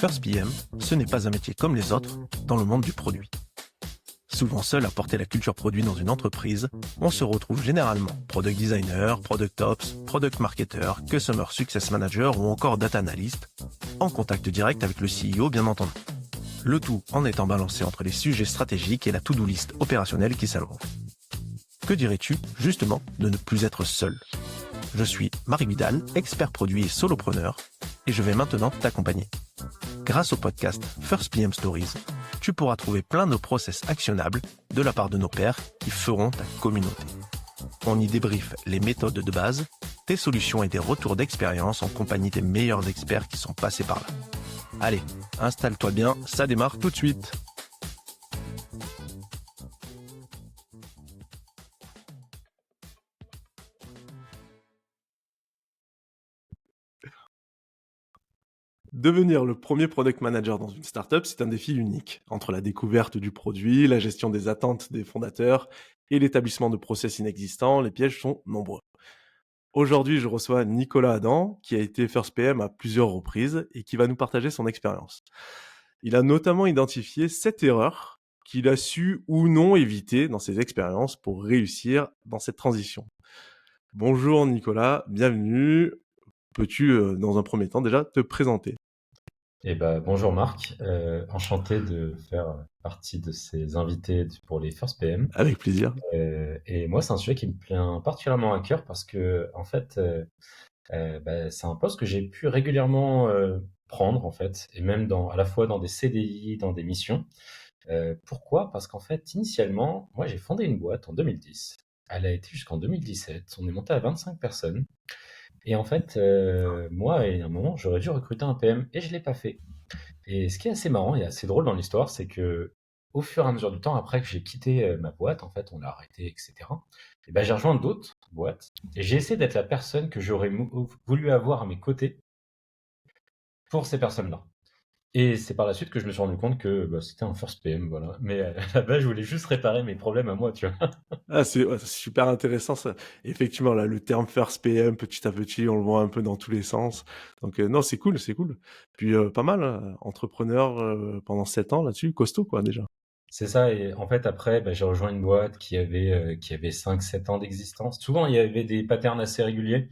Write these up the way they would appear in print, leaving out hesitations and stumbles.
First PM, ce n'est pas un métier comme les autres dans le monde du produit. Souvent seul à porter la culture produit dans une entreprise, on se retrouve généralement product designer, product ops, product marketer, customer success manager ou encore data analyst, en contact direct avec le CEO bien entendu. Le tout en étant balancé entre les sujets stratégiques et la to-do list opérationnelle qui s'allonge. Que dirais-tu, justement, de ne plus être seul ? Je suis Marc Vidal, expert produit et solopreneur, et je vais maintenant t'accompagner. Grâce au podcast First PM Stories, tu pourras trouver plein de process actionnables de la part de nos pairs qui feront ta communauté. On y débriefe les méthodes de base, tes solutions et tes retours d'expérience en compagnie des meilleurs experts qui sont passés par là. Allez, installe-toi bien, ça démarre tout de suite. Devenir le premier product manager dans une startup, c'est un défi unique. Entre la découverte du produit, la gestion des attentes des fondateurs et l'établissement de process inexistants, les pièges sont nombreux. Aujourd'hui, je reçois Nicolas Adam, qui a été First PM à plusieurs reprises et qui va nous partager son expérience. Il a notamment identifié 7 erreurs qu'il a su ou non éviter dans ses expériences pour réussir dans cette transition. Bonjour Nicolas, bienvenue. Peux-tu, dans un premier temps, déjà te présenter ? Bonjour Marc, enchanté de faire partie de ces invités pour les First PM. Avec plaisir. Et moi, c'est un sujet qui me tient particulièrement à cœur parce que, en fait, c'est un poste que j'ai pu régulièrement prendre, en fait, et même à la fois dans des CDI, dans des missions. Pourquoi? Parce qu'en fait, initialement, moi, j'ai fondé une boîte en 2010. Elle a été jusqu'en 2017. On est monté à 25 personnes. Et en fait, moi, à un moment, j'aurais dû recruter un PM et je l'ai pas fait. Et ce qui est assez marrant et assez drôle dans l'histoire, c'est que au fur et à mesure du temps, après que j'ai quitté ma boîte, en fait, on l'a arrêté, etc. Et ben, j'ai rejoint d'autres boîtes et j'ai essayé d'être la personne que j'aurais voulu avoir à mes côtés pour ces personnes-là. Et c'est par la suite que je me suis rendu compte que c'était un first PM, voilà. Mais à la base, je voulais juste réparer mes problèmes à moi, tu vois. Ah, c'est super intéressant ça. Effectivement, là, le terme First PM, petit à petit, on le voit un peu dans tous les sens. Donc, non, c'est cool, c'est cool. Puis, pas mal, hein, entrepreneur pendant 7 ans là-dessus, costaud quoi déjà. C'est ça, et en fait, après, j'ai rejoint une boîte qui avait 5-7 ans d'existence. Souvent, il y avait des patterns assez réguliers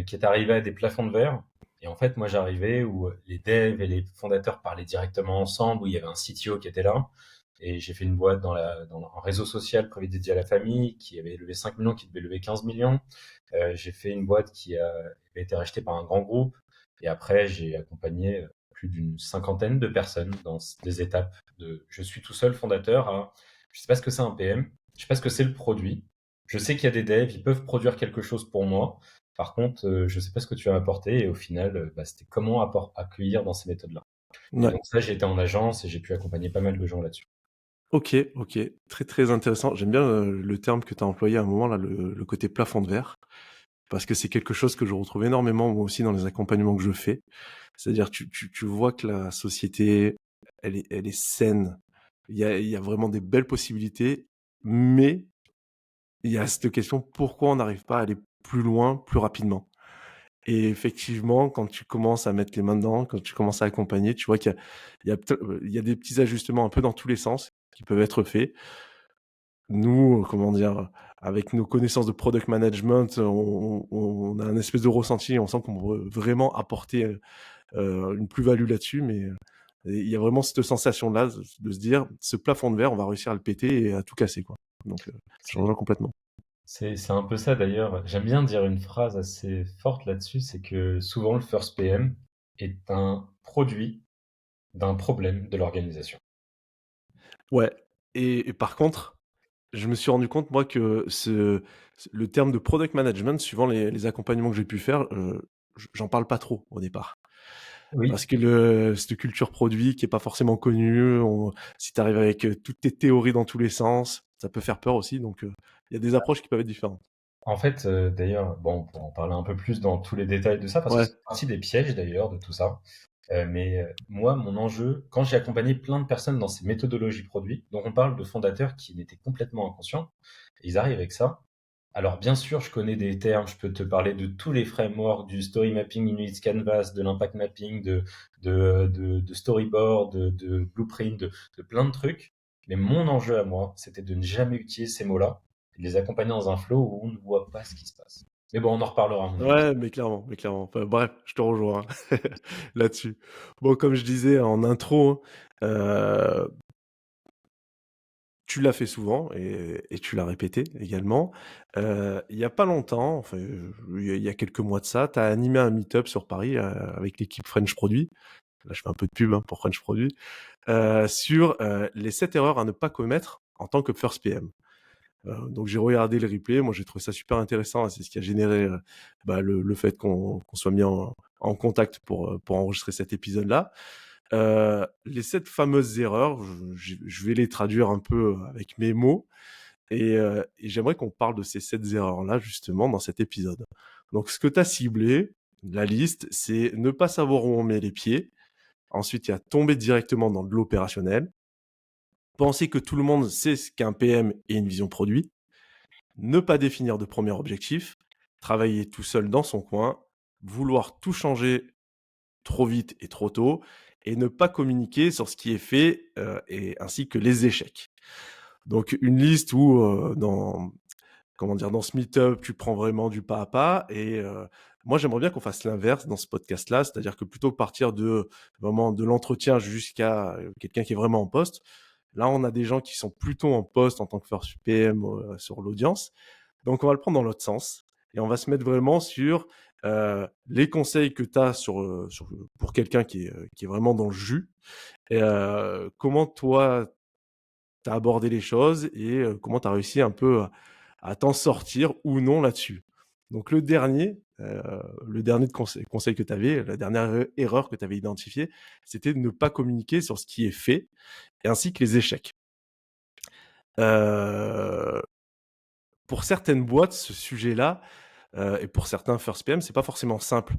qui étaient arrivés à des plafonds de verre. Et en fait, moi, j'arrivais où les devs et les fondateurs parlaient directement ensemble, où il y avait un CTO qui était là. Et j'ai fait une boîte dans un réseau social privé dédié à la famille qui avait levé 5 millions, qui devait lever 15 millions. J'ai fait une boîte qui avait été rachetée par un grand groupe. Et après, j'ai accompagné plus d'une cinquantaine de personnes dans des étapes de je suis tout seul fondateur à je sais pas ce que c'est un PM, je sais pas ce que c'est le produit, je sais qu'il y a des devs, ils peuvent produire quelque chose pour moi. Par contre, je sais pas ce que tu vas m'apporter et au final, c'était comment accueillir dans ces méthodes-là. Et Ouais. donc ça, j'ai été en agence et j'ai pu accompagner pas mal de gens là-dessus. Ok, ok. Très, très intéressant. J'aime bien le terme que tu as employé à un moment, là, le côté plafond de verre. Parce que c'est quelque chose que je retrouve énormément, moi aussi, dans les accompagnements que je fais. C'est-à-dire, tu vois que la société, elle est saine. Il y a vraiment des belles possibilités, mais il y a cette question, pourquoi on n'arrive pas à aller plus loin, plus rapidement? Et effectivement, quand tu commences à mettre les mains dedans, quand tu commences à accompagner, tu vois qu'il y a des petits ajustements un peu dans tous les sens qui peuvent être faits. Nous, comment dire, avec nos connaissances de product management, on a un espèce de ressenti, on sent qu'on veut vraiment apporter une plus-value là-dessus, mais il y a vraiment cette sensation-là de se dire, ce plafond de verre, on va réussir à le péter et à tout casser, quoi. Donc, je C'est rejoins complètement. c'est un peu ça d'ailleurs. J'aime bien dire une phrase assez forte là-dessus, c'est que souvent le first PM est un produit d'un problème de l'organisation. Ouais. Et par contre, je me suis rendu compte, moi, que le terme de product management, suivant les accompagnements que j'ai pu faire, j'en parle pas trop au départ. Oui, Parce que cette culture produit qui est pas forcément connue, si tu arrives avec toutes tes théories dans tous les sens, ça peut faire peur aussi. Donc, il y a des approches qui peuvent être différentes. en fait, d'ailleurs, bon, on pourra en parler un peu plus dans tous les détails de ça, parce que Ouais, c'est partie des pièges d'ailleurs de tout ça. Moi, mon enjeu, quand j'ai accompagné plein de personnes dans ces méthodologies produits, donc on parle de fondateurs qui n'étaient complètement inconscients, ils arrivent avec ça. Alors bien sûr, je connais des termes, je peux te parler de tous les frameworks, du story mapping in Unity Canvas, de l'impact mapping, de storyboard, de blueprint, de plein de trucs. Mais mon enjeu à moi, c'était de ne jamais utiliser ces mots-là et de les accompagner dans un flow où on ne voit pas ce qui se passe. Mais bon, on en reparlera à mon avis. Ouais, mais clairement, mais clairement. Enfin, bref, je te rejoins hein, là-dessus. Bon, comme je disais en intro, euh, tu l'as fait souvent et tu l'as répété également. Il y a pas longtemps, enfin, il y a quelques mois de ça, tu as animé un meet-up sur Paris avec l'équipe French Produit. Là, je fais un peu de pub hein, pour French Produit. Sur les 7 erreurs à ne pas commettre en tant que first PM. Donc j'ai regardé le replay, moi j'ai trouvé ça super intéressant, et c'est ce qui a généré le fait qu'on soit mis en contact pour enregistrer cet épisode-là. Les 7 fameuses erreurs, je vais les traduire un peu avec mes mots, et j'aimerais qu'on parle de ces 7 erreurs-là justement dans cet épisode. Donc ce que tu as ciblé, la liste, c'est ne pas savoir où on met les pieds. Ensuite, il y a tomber directement dans de l'opérationnel. Penser que tout le monde sait ce qu'un PM et une vision produit. Ne pas définir de premier objectif. Travailler tout seul dans son coin. Vouloir tout changer trop vite et trop tôt. Et ne pas communiquer sur ce qui est fait et ainsi que les échecs. Donc une liste où dans ce meet-up, tu prends vraiment du pas à pas. Et moi, j'aimerais bien qu'on fasse l'inverse dans ce podcast-là, c'est-à-dire que plutôt que partir de vraiment de l'entretien jusqu'à quelqu'un qui est vraiment en poste, là, on a des gens qui sont plutôt en poste en tant que first PM sur l'audience. Donc, on va le prendre dans l'autre sens et on va se mettre vraiment sur les conseils que tu as pour quelqu'un qui est vraiment dans le jus. Et comment toi, tu as abordé les choses et comment tu as réussi un peu à t'en sortir ou non là-dessus. Donc le dernier conseil que tu avais, la dernière erreur que tu avais identifiée, c'était de ne pas communiquer sur ce qui est fait, et ainsi que les échecs. Euh, pour certaines boîtes, ce sujet-là, et pour certains first PM, c'est pas forcément simple,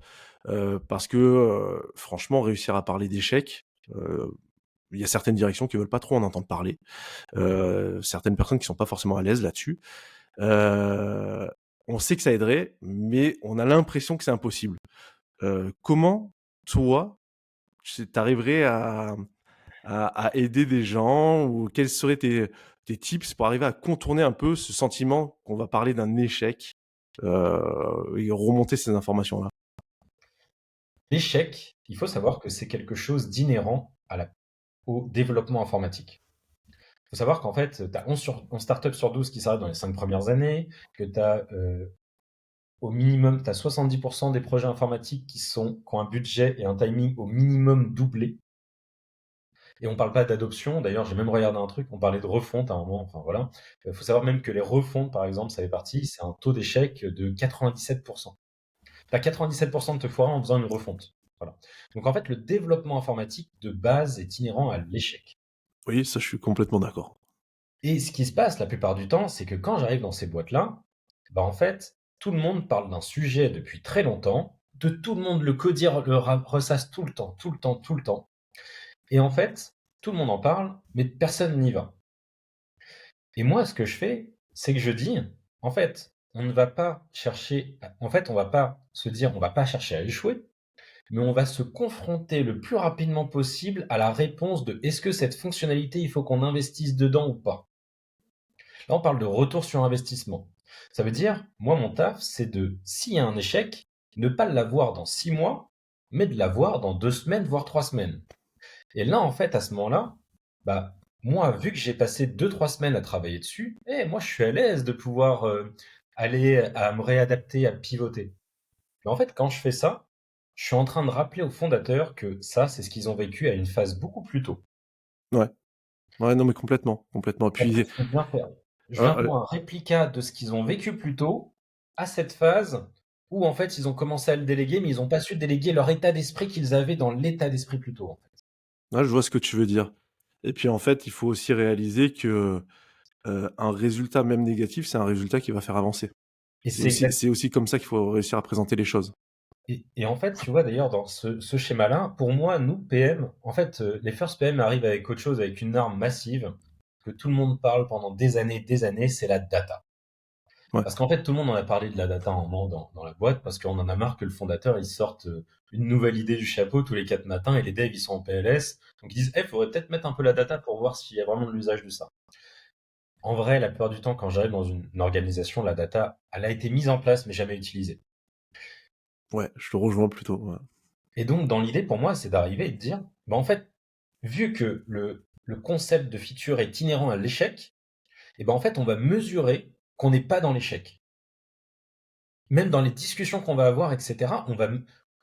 parce que franchement, réussir à parler d'échecs, il y a certaines directions qui veulent pas trop en entendre parler, certaines personnes qui sont pas forcément à l'aise là-dessus. Euh, on sait que ça aiderait, mais on a l'impression que c'est impossible. Comment, toi, tu arriverais à aider des gens, ou quels seraient tes tips pour arriver à contourner un peu ce sentiment qu'on va parler d'un échec et remonter ces informations-là? L'échec, il faut savoir que c'est quelque chose d'inhérent au développement informatique. Il faut savoir qu'en fait, tu as 11 startups sur 12 qui s'arrêtent dans les 5 premières années, que tu as au minimum, tu as 70% des projets informatiques qui ont un budget et un timing au minimum doublé. Et on parle pas d'adoption. D'ailleurs, j'ai même regardé un truc, on parlait de refonte à un moment. Enfin voilà. Il faut savoir même que les refontes, par exemple, ça fait partie, c'est un taux d'échec de 97%. Tu as 97% de te foirer en faisant une refonte. Voilà. Donc en fait, le développement informatique de base est inhérent à l'échec. Oui, ça, je suis complètement d'accord. Et ce qui se passe la plupart du temps, c'est que quand j'arrive dans ces boîtes-là, bah en fait, tout le monde parle d'un sujet depuis très longtemps, de tout le monde le codire, ressasse tout le temps, tout le temps, tout le temps. Et en fait, tout le monde en parle, mais personne n'y va. Et moi, ce que je fais, c'est que je dis, en fait, on ne va pas chercher, en fait, on va pas se dire, on va pas chercher à échouer, mais on va se confronter le plus rapidement possible à la réponse de est-ce que cette fonctionnalité, il faut qu'on investisse dedans ou pas. Là, on parle de retour sur investissement. Ça veut dire, moi, mon taf, c'est de, s'il y a un échec, ne pas l'avoir dans 6 mois, mais de l'avoir dans 2 semaines, voire 3 semaines. Et là, en fait, à ce moment-là, bah, moi, vu que j'ai passé 2, 3 semaines à travailler dessus, moi, je suis à l'aise de pouvoir aller à me réadapter, à pivoter. Mais en fait, quand je fais ça, je suis en train de rappeler aux fondateurs que ça, c'est ce qu'ils ont vécu à une phase beaucoup plus tôt. Ouais, ouais, non, mais complètement, complètement. En Puis, fait, je viens euh, faire un réplica de ce qu'ils ont vécu plus tôt à cette phase où, en fait, ils ont commencé à le déléguer, mais ils n'ont pas su déléguer leur état d'esprit qu'ils avaient dans l'état d'esprit plus tôt, en fait. je vois ce que tu veux dire. Et puis, en fait, il faut aussi réaliser que un résultat, même négatif, c'est un résultat qui va faire avancer. Et C'est c'est aussi, exact. c'est aussi comme ça qu'il faut réussir à présenter les choses. Et en fait, tu vois, d'ailleurs, dans ce schéma-là, pour moi, nous, PM, en fait, les first PM arrivent avec autre chose, avec une arme massive, que tout le monde parle pendant des années, c'est la data. Ouais, Parce qu'en fait, tout le monde en a parlé de la data en moment dans la boîte, parce qu'on en a marre que le fondateur, il sorte une nouvelle idée du chapeau tous les 4 matins et les devs, ils sont en PLS. Donc ils disent, il faudrait peut-être mettre un peu la data pour voir s'il y a vraiment de l'usage de ça. En vrai, la plupart du temps, quand j'arrive dans une organisation, la data, elle a été mise en place, mais jamais utilisée. ouais, je te rejoins plutôt. Ouais. Et donc, dans l'idée, pour moi, c'est d'arriver et de dire, bah, en fait, vu que le concept de feature est inhérent à l'échec, et ben en fait, on va mesurer qu'on n'est pas dans l'échec. Même dans les discussions qu'on va avoir, etc.,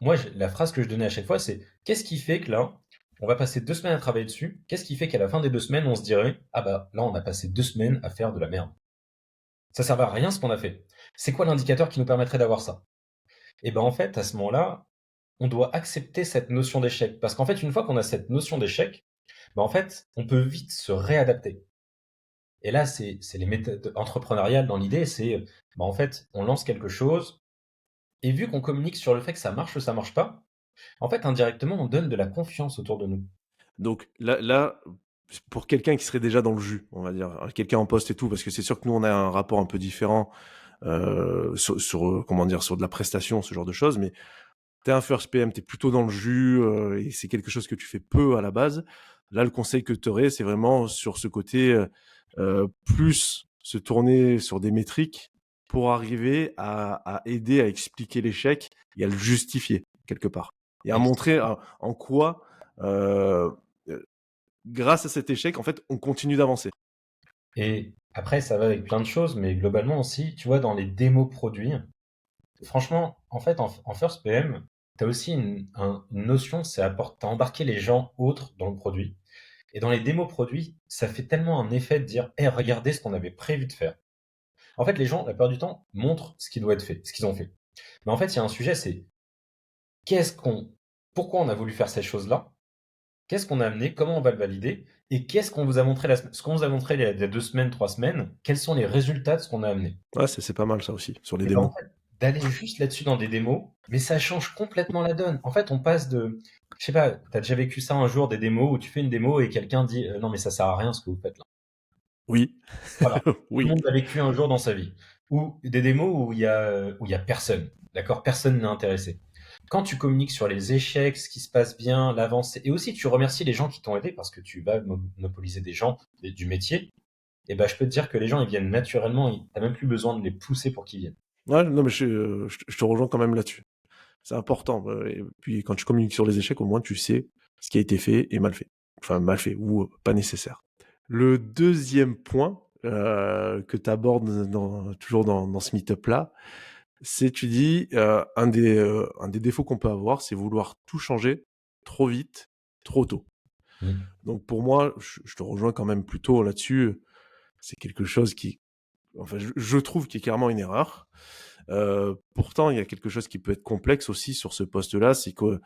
moi, la phrase que je donnais à chaque fois, c'est qu'est-ce qui fait que là, on va passer 2 semaines à travailler dessus, qu'est-ce qui fait qu'à la fin des 2 semaines, on se dirait, ah bah là, on a passé 2 semaines à faire de la merde. Ça ne sert à rien ce qu'on a fait. C'est quoi l'indicateur qui nous permettrait d'avoir ça? Et ben en fait, à ce moment-là, on doit accepter cette notion d'échec. Parce qu'en fait, une fois qu'on a cette notion d'échec, ben en fait, on peut vite se réadapter. Et là, c'est les méthodes entrepreneuriales dans l'idée, c'est, ben en fait, on lance quelque chose, et vu qu'on communique sur le fait que ça marche ou ça marche pas, en fait, indirectement, on donne de la confiance autour de nous. Donc là, pour quelqu'un qui serait déjà dans le jus, on va dire, quelqu'un en poste et tout, parce que c'est sûr que nous, on a un rapport un peu différent comment dire, sur de la prestation, ce genre de choses, mais t'es un first PM, t'es plutôt dans le jus et c'est quelque chose que tu fais peu à la base. Là, le conseil que tu aurais, c'est vraiment sur ce côté plus se tourner sur des métriques pour arriver à aider à expliquer l'échec et à le justifier quelque part. Et à montrer en quoi, euh, euh, grâce à cet échec, en fait, on continue d'avancer. Et après, ça va avec plein de choses, mais globalement aussi, tu vois, dans les démos produits, franchement, en fait, en First PM, tu as aussi une notion, c'est t'as embarqué les gens autres dans le produit. Et dans les démos produits, ça fait tellement un effet de dire, regardez ce qu'on avait prévu de faire. En fait, les gens, la plupart du temps, montrent ce qui doit être fait, ce qu'ils ont fait. Mais en fait, il y a un sujet, c'est qu'est-ce qu'on, pourquoi on a voulu faire ces choses-là? Qu'est-ce qu'on a amené? Comment on va le valider? Et qu'est-ce qu'on vous a montré ce qu'on vous a montré il y a 2 semaines, 3 semaines? Quels sont les résultats de ce qu'on a amené? Ouais, c'est pas mal ça aussi, sur les Et ben, en démos. fait, d'aller juste là-dessus dans des démos, mais ça change complètement la donne. En fait, on passe de, je sais pas, t'as déjà vécu ça un jour, des démos où tu fais une démo et quelqu'un dit, non, mais ça sert à rien ce que vous faites là. Oui, Voilà. Tout le oui. monde l'a vécu un jour dans sa vie. Ou des démos où il y a personne. D'accord? Personne n'est intéressé. Quand tu communiques sur les échecs, ce qui se passe bien, l'avancée, et aussi tu remercies les gens qui t'ont aidé parce que tu vas monopoliser des gens du métier, et ben je peux te dire que les gens ils viennent naturellement, t'as même plus besoin de les pousser pour qu'ils viennent. Ouais, non, mais je te rejoins quand même là-dessus. C'est important. Et puis quand tu communiques sur les échecs, au moins tu sais ce qui a été fait et mal fait. Enfin, mal fait ou pas nécessaire. Le deuxième point que tu abordes toujours dans ce meet-up-là, c'est, tu dis, un des défauts qu'on peut avoir, c'est vouloir tout changer trop vite, trop tôt. Mm. Donc pour moi, je te rejoins quand même plutôt là-dessus. C'est quelque chose qui, enfin, je trouve qu'il est clairement une erreur. Pourtant, il y a quelque chose qui peut être complexe aussi sur ce poste-là, c'est que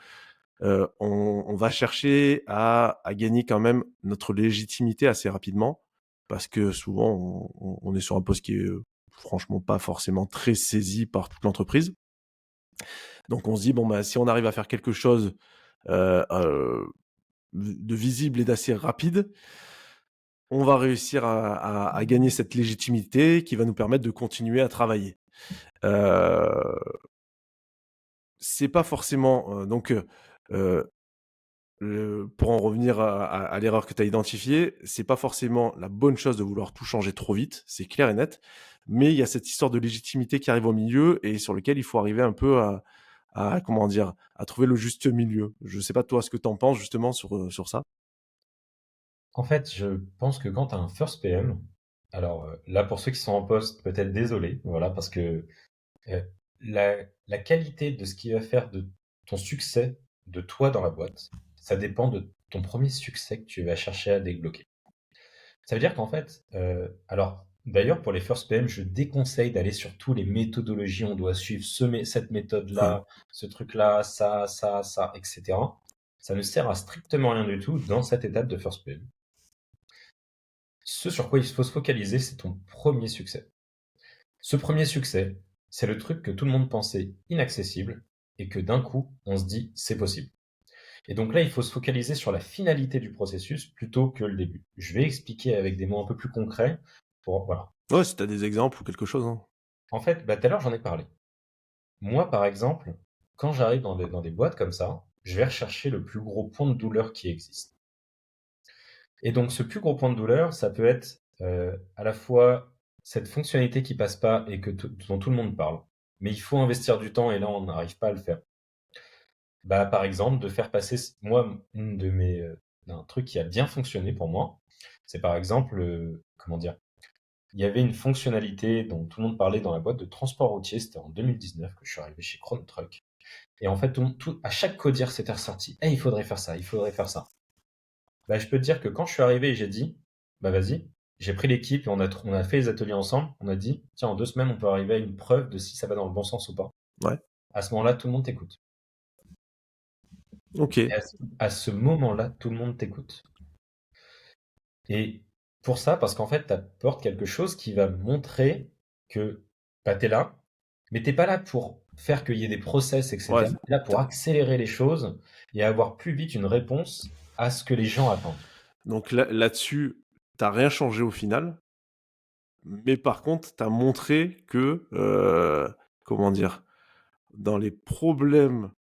on va chercher à gagner quand même notre légitimité assez rapidement, parce que souvent on est sur un poste qui est franchement pas forcément très saisi par toute l'entreprise. Donc on se dit bon bah si on arrive à faire quelque chose euh, euh, de visible et d'assez rapide, on va réussir à gagner cette légitimité qui va nous permettre de continuer à travailler. Euh, c'est pas forcément euh, pour en revenir à l'erreur que tu as identifiée, c'est pas forcément la bonne chose de vouloir tout changer trop vite, c'est clair et net, mais il y a cette histoire de légitimité qui arrive au milieu et sur lequel il faut arriver un peu comment dire, à trouver le juste milieu. Je sais pas toi ce que tu en penses justement sur ça. En fait, je pense que quand tu as un first PM, alors là pour ceux qui sont en poste, peut-être désolé, voilà, parce que euh, la qualité de ce qui va faire de ton succès, de toi dans la boîte, ça dépend de ton premier succès que tu vas chercher à débloquer. Ça veut dire qu'en fait, alors d'ailleurs pour les first PM, je déconseille d'aller sur tous les méthodologies, on doit suivre cette Ouais. méthode-là, ce truc-là, ça, etc. Ça ne sert à strictement rien du tout dans cette étape de first PM. Ce sur quoi il faut se focaliser, c'est ton premier succès. Ce premier succès, c'est le truc que tout le monde pensait inaccessible et que d'un coup, on se dit c'est possible. Et donc là, il faut se focaliser sur la finalité du processus plutôt que le début. Je vais expliquer avec des mots un peu plus concrets pour, voilà. Ouais, si tu as des exemples ou quelque chose, hein. En fait, bah, tout à l'heure, j'en ai parlé. Moi, par exemple, quand j'arrive dans des boîtes comme ça, je vais rechercher le plus gros point de douleur qui existe. Et donc, ce plus gros point de douleur, ça peut être à la fois cette fonctionnalité qui passe pas et dont tout le monde parle, mais il faut investir du temps et là, on n'arrive pas à le faire. Bah, par exemple, de faire passer, moi, un truc qui a bien fonctionné pour moi, c'est par exemple, comment dire, il y avait une fonctionnalité dont tout le monde parlait dans la boîte de transport routier, c'était en 2019 que je suis arrivé chez Chrono Truck. Et en fait, à chaque codir, c'était ressorti. Eh, il faudrait faire ça, il faudrait faire ça. Bah, je peux te dire que quand je suis arrivé et j'ai dit, bah vas-y, j'ai pris l'équipe et on a fait les ateliers ensemble. On a dit, tiens, en 2 semaines, on peut arriver à une preuve de si ça va dans le bon sens ou pas. Ouais. À ce moment-là, tout le monde t'écoute. Ok. Et à ce moment-là, tout le monde t'écoute. Et pour ça, parce qu'en fait, tu apportes quelque chose qui va montrer que bah, tu es là, mais t'es pas là pour faire qu'il y ait des process, Ouais. etc. Tu es là pour accélérer les choses et avoir plus vite une réponse à ce que les gens attendent. Donc là-dessus, t'as rien changé au final. Mais par contre, tu as montré que, comment dire, dans les problèmes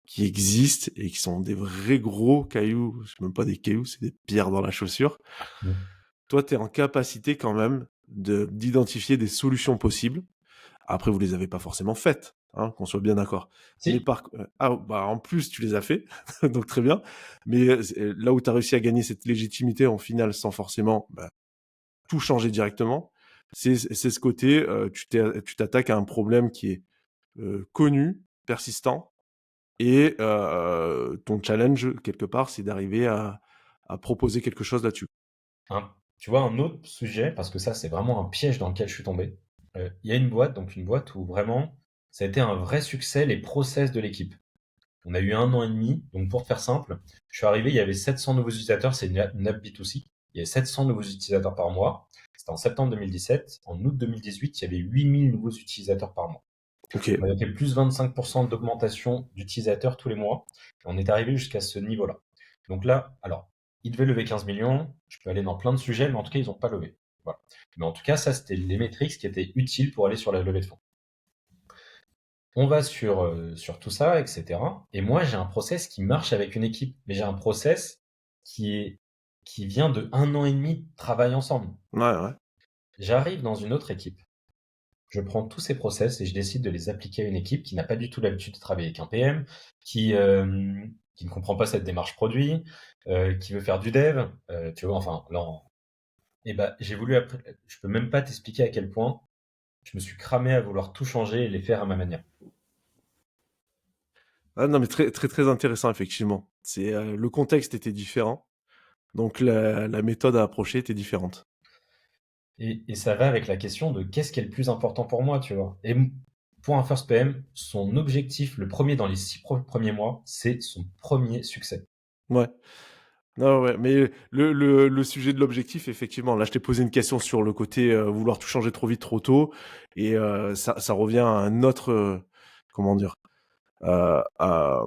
qui existent et qui sont des vrais gros cailloux, c'est même pas des cailloux, c'est des pierres dans la chaussure, Mm. toi, tu es en capacité quand même d'identifier des solutions possibles. Après, vous les avez pas forcément faites, hein, qu'on soit bien d'accord. Mais Si, bah, en plus, tu les as fait, donc très bien. Mais là où tu as réussi à gagner cette légitimité en finale sans forcément bah, tout changer directement, c'est ce côté, tu t'attaques à un problème qui est connu, persistant, et ton challenge, quelque part, c'est d'arriver à proposer quelque chose là-dessus. tu vois, un autre sujet, parce que ça, c'est vraiment un piège dans lequel je suis tombé. Il y a une boîte, donc une boîte où vraiment, ça a été un vrai succès, les process de l'équipe. On a eu 1 an et demi. Donc, pour te faire simple, je suis arrivé, il y avait 700 nouveaux utilisateurs. C'est une app B2C. Il y avait 700 nouveaux utilisateurs par mois. C'était en septembre 2017. En août 2018, il y avait 8000 nouveaux utilisateurs par mois. Ok. On avait fait plus 25% d'augmentation d'utilisateurs tous les mois. Et on est arrivé jusqu'à ce niveau-là. Donc là, alors, ils devaient lever 15 millions. Je peux aller dans plein de sujets, mais en tout cas, ils n'ont pas levé. Voilà. Mais en tout cas, ça, c'était les métriques qui étaient utiles pour aller sur la levée de fonds. On va sur tout ça, etc. Et moi, j'ai un process qui marche avec une équipe, mais j'ai un process qui est, qui vient de 1 an et demi de travail ensemble. Ouais, ouais. J'arrive dans une autre équipe, je prends tous ces process et je décide de les appliquer à une équipe qui n'a pas du tout l'habitude de travailler avec un PM, qui ne comprend pas cette démarche produit, qui veut faire du dev, tu vois, enfin, là, et ben, j'ai voulu après, je peux même pas t'expliquer à quel point je me suis cramé à vouloir tout changer et les faire à ma manière. Ah, non, mais très, très, très intéressant, effectivement. Le contexte était différent, donc la méthode à approcher était différente. Et ça va avec la question de qu'est-ce qui est le plus important pour moi, tu vois. Et pour un First PM, son objectif, le premier dans les 6 premiers mois, c'est son premier succès. Ouais. Non, ouais, mais le sujet de l'objectif, effectivement, là, je t'ai posé une question sur le côté vouloir tout changer trop vite, trop tôt, et ça revient à un autre, comment dire, à,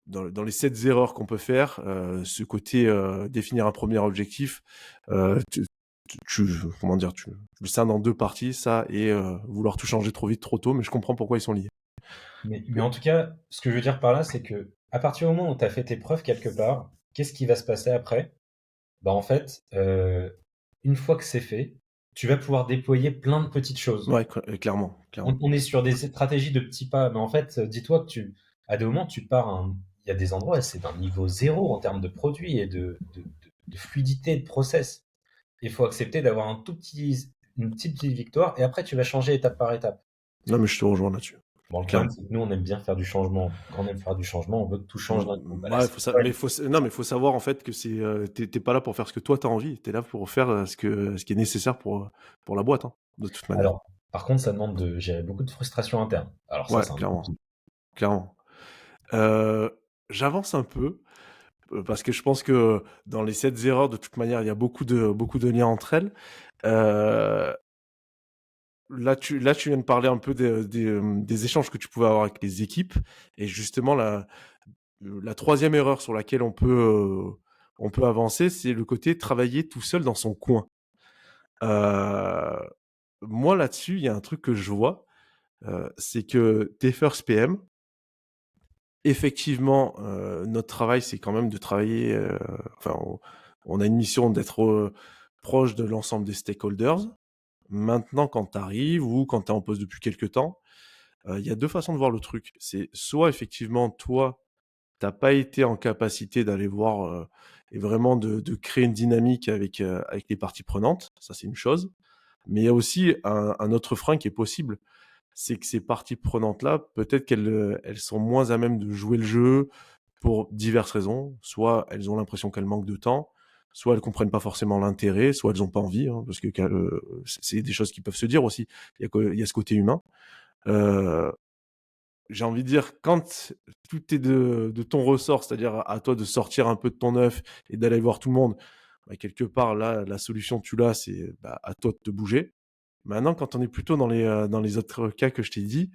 dans les 7 erreurs qu'on peut faire, ce côté définir un premier objectif, comment dire, tu le scindes en deux parties, ça, et vouloir tout changer trop vite, trop tôt, mais je comprends pourquoi ils sont liés. Mais en tout cas, ce que je veux dire par là, c'est que à partir du moment où tu as fait tes preuves quelque part, qu'est-ce qui va se passer après? Bah en fait, une fois que c'est fait, tu vas pouvoir déployer plein de petites choses. Ouais, clairement, clairement. On est sur des stratégies de petits pas, mais en fait, dis-toi que à des moments, tu pars, il y a des endroits, c'est d'un niveau zéro en termes de produits et de fluidité de process. Il faut accepter d'avoir une petite victoire et après, tu vas changer étape par étape. Non, mais je te rejoins là-dessus, Bon, le problème, clairement. c'est que nous, on aime bien faire du changement. Quand on aime faire du changement, on veut que tout change d'un coup. Bah là, Ouais, c'est pareil. non, mais faut savoir en fait que t'es pas là pour faire ce que toi t'as envie, t'es là pour faire ce qui est nécessaire pour la boîte, hein, de toute manière. Alors, par contre, ça demande de gérer beaucoup de frustration interne. Alors ça, Ouais, c'est un autre clairement, truc. clairement. Euh, J'avance un peu parce que je pense que dans les 7 erreurs, de toute manière, il y a beaucoup de liens entre elles. Euh, là, tu viens de parler un peu des échanges que tu pouvais avoir avec les équipes, et justement la troisième erreur sur laquelle on peut avancer, c'est le côté travailler tout seul dans son coin. Euh, moi là-dessus, il y a un truc que je vois, c'est que tes first PM, effectivement, notre travail, c'est quand même de travailler, enfin, on a une mission d'être proche de l'ensemble des stakeholders. Maintenant, quand tu arrives ou quand tu es en poste depuis quelques temps, il y a deux façons de voir le truc. C'est soit effectivement, toi, t'as pas été en capacité d'aller voir et vraiment de créer une dynamique avec les parties prenantes. Ça, c'est une chose. Mais il y a aussi un autre frein qui est possible. C'est que ces parties prenantes-là, peut-être qu'elles sont moins à même de jouer le jeu pour diverses raisons. Soit elles ont l'impression qu'elles manquent de temps, soit elles comprennent pas forcément l'intérêt, soit elles ont pas envie, hein, parce que c'est des choses qui peuvent se dire aussi. Il y a ce côté humain. Euh, j'ai envie de dire, quand tout est de ton ressort, c'est-à-dire à toi de sortir un peu de ton œuf et d'aller voir tout le monde, bah, quelque part, là, la solution, tu l'as, c'est bah, à toi de te bouger. Maintenant, quand on est plutôt dans les autres cas que je t'ai dit,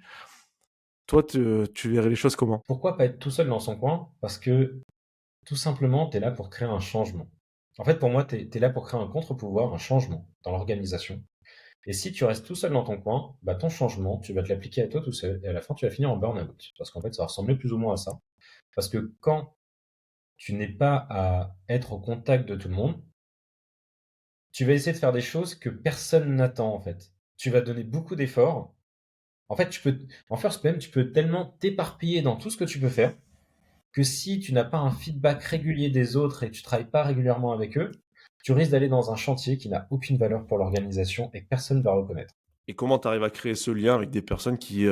toi, tu verrais les choses comment? Pourquoi pas être tout seul dans son coin? Parce que tout simplement, tu es là pour créer un changement. En fait, pour moi, tu es là pour créer un contre-pouvoir, un changement dans l'organisation. Et si tu restes tout seul dans ton coin, bah, ton changement, tu vas te l'appliquer à toi tout seul. Et à la fin, tu vas finir en burn-out. Parce qu'en fait, ça va ressembler plus ou moins à ça. Parce que quand tu n'es pas à être au contact de tout le monde, tu vas essayer de faire des choses que personne n'attend, en fait. Tu vas donner beaucoup d'efforts. En fait, en first PM, tu peux tellement t'éparpiller dans tout ce que tu peux faire que si tu n'as pas un feedback régulier des autres et que tu travailles pas régulièrement avec eux, tu risques d'aller dans un chantier qui n'a aucune valeur pour l'organisation et que personne ne va reconnaître. Et comment tu arrives à créer ce lien avec des personnes qui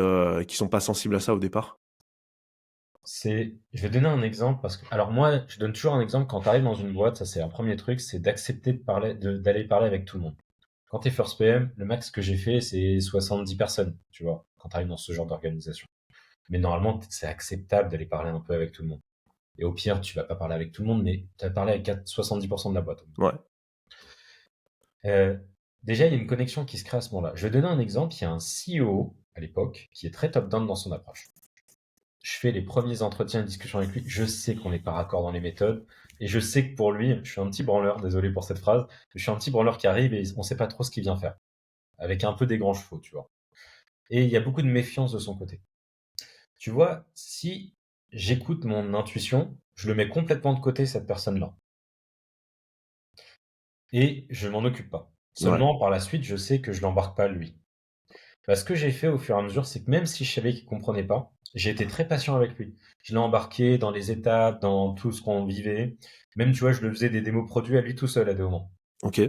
sont pas sensibles à ça au départ? Je vais donner un exemple parce que, alors moi, je donne toujours un exemple quand tu arrives dans une boîte, ça c'est un premier truc, c'est d'accepter d'aller parler avec tout le monde. Quand tu es first PM, le max que j'ai fait, c'est 70 personnes, tu vois, quand tu arrives dans ce genre d'organisation. Mais normalement, c'est acceptable d'aller parler un peu avec tout le monde. Et au pire, tu vas pas parler avec tout le monde, mais tu vas parler avec 70% de la boîte. Ouais, Euh, Déjà, il y a une connexion qui se crée à ce moment-là. Je vais donner un exemple. Il y a un CEO à l'époque qui est très top-down dans son approche. Je fais les premiers entretiens et discussions avec lui. Je sais qu'on n'est pas raccord dans les méthodes. Et je sais que pour lui, je suis un petit branleur, désolé pour cette phrase, je suis un petit branleur qui arrive et on ne sait pas trop ce qu'il vient faire. Avec un peu des grands chevaux, tu vois. Et il y a beaucoup de méfiance de son côté. Tu vois, si j'écoute mon intuition, je le mets complètement de côté, cette personne-là. Et je m'en occupe pas. ouais. Seulement, par la suite, je sais que je l'embarque pas lui. Bah, ce que j'ai fait au fur et à mesure, c'est que même si je savais qu'il comprenait pas, j'ai été très patient avec lui. Je l'ai embarqué dans les étapes, dans tout ce qu'on vivait. Même, tu vois, je le faisais des démos produits à lui tout seul à des moments. Ok.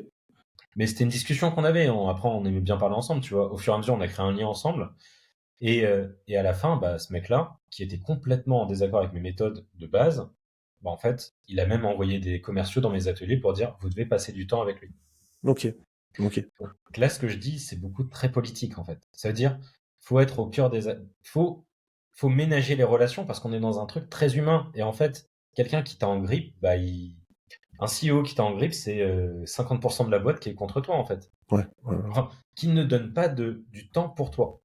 Mais c'était une discussion qu'on avait. Après, on aimait bien parler ensemble, tu vois. Au fur et à mesure, on a créé un lien ensemble. Et à la fin, bah, ce mec-là, qui était complètement en désaccord avec mes méthodes de base, bah, en fait, il a même envoyé des commerciaux dans mes ateliers pour dire, vous devez passer du temps avec lui. Ok. Ok. Donc là, ce que je dis, c'est beaucoup très politique en fait. Ça veut dire, faut être au cœur faut ménager les relations parce qu'on est dans un truc très humain. Et en fait, quelqu'un qui t'a en grippe, bah, un CEO qui t'a en grippe, c'est 50% de la boîte qui est contre toi en fait. Ouais. Ouais. Enfin, qui ne donne pas du temps pour toi.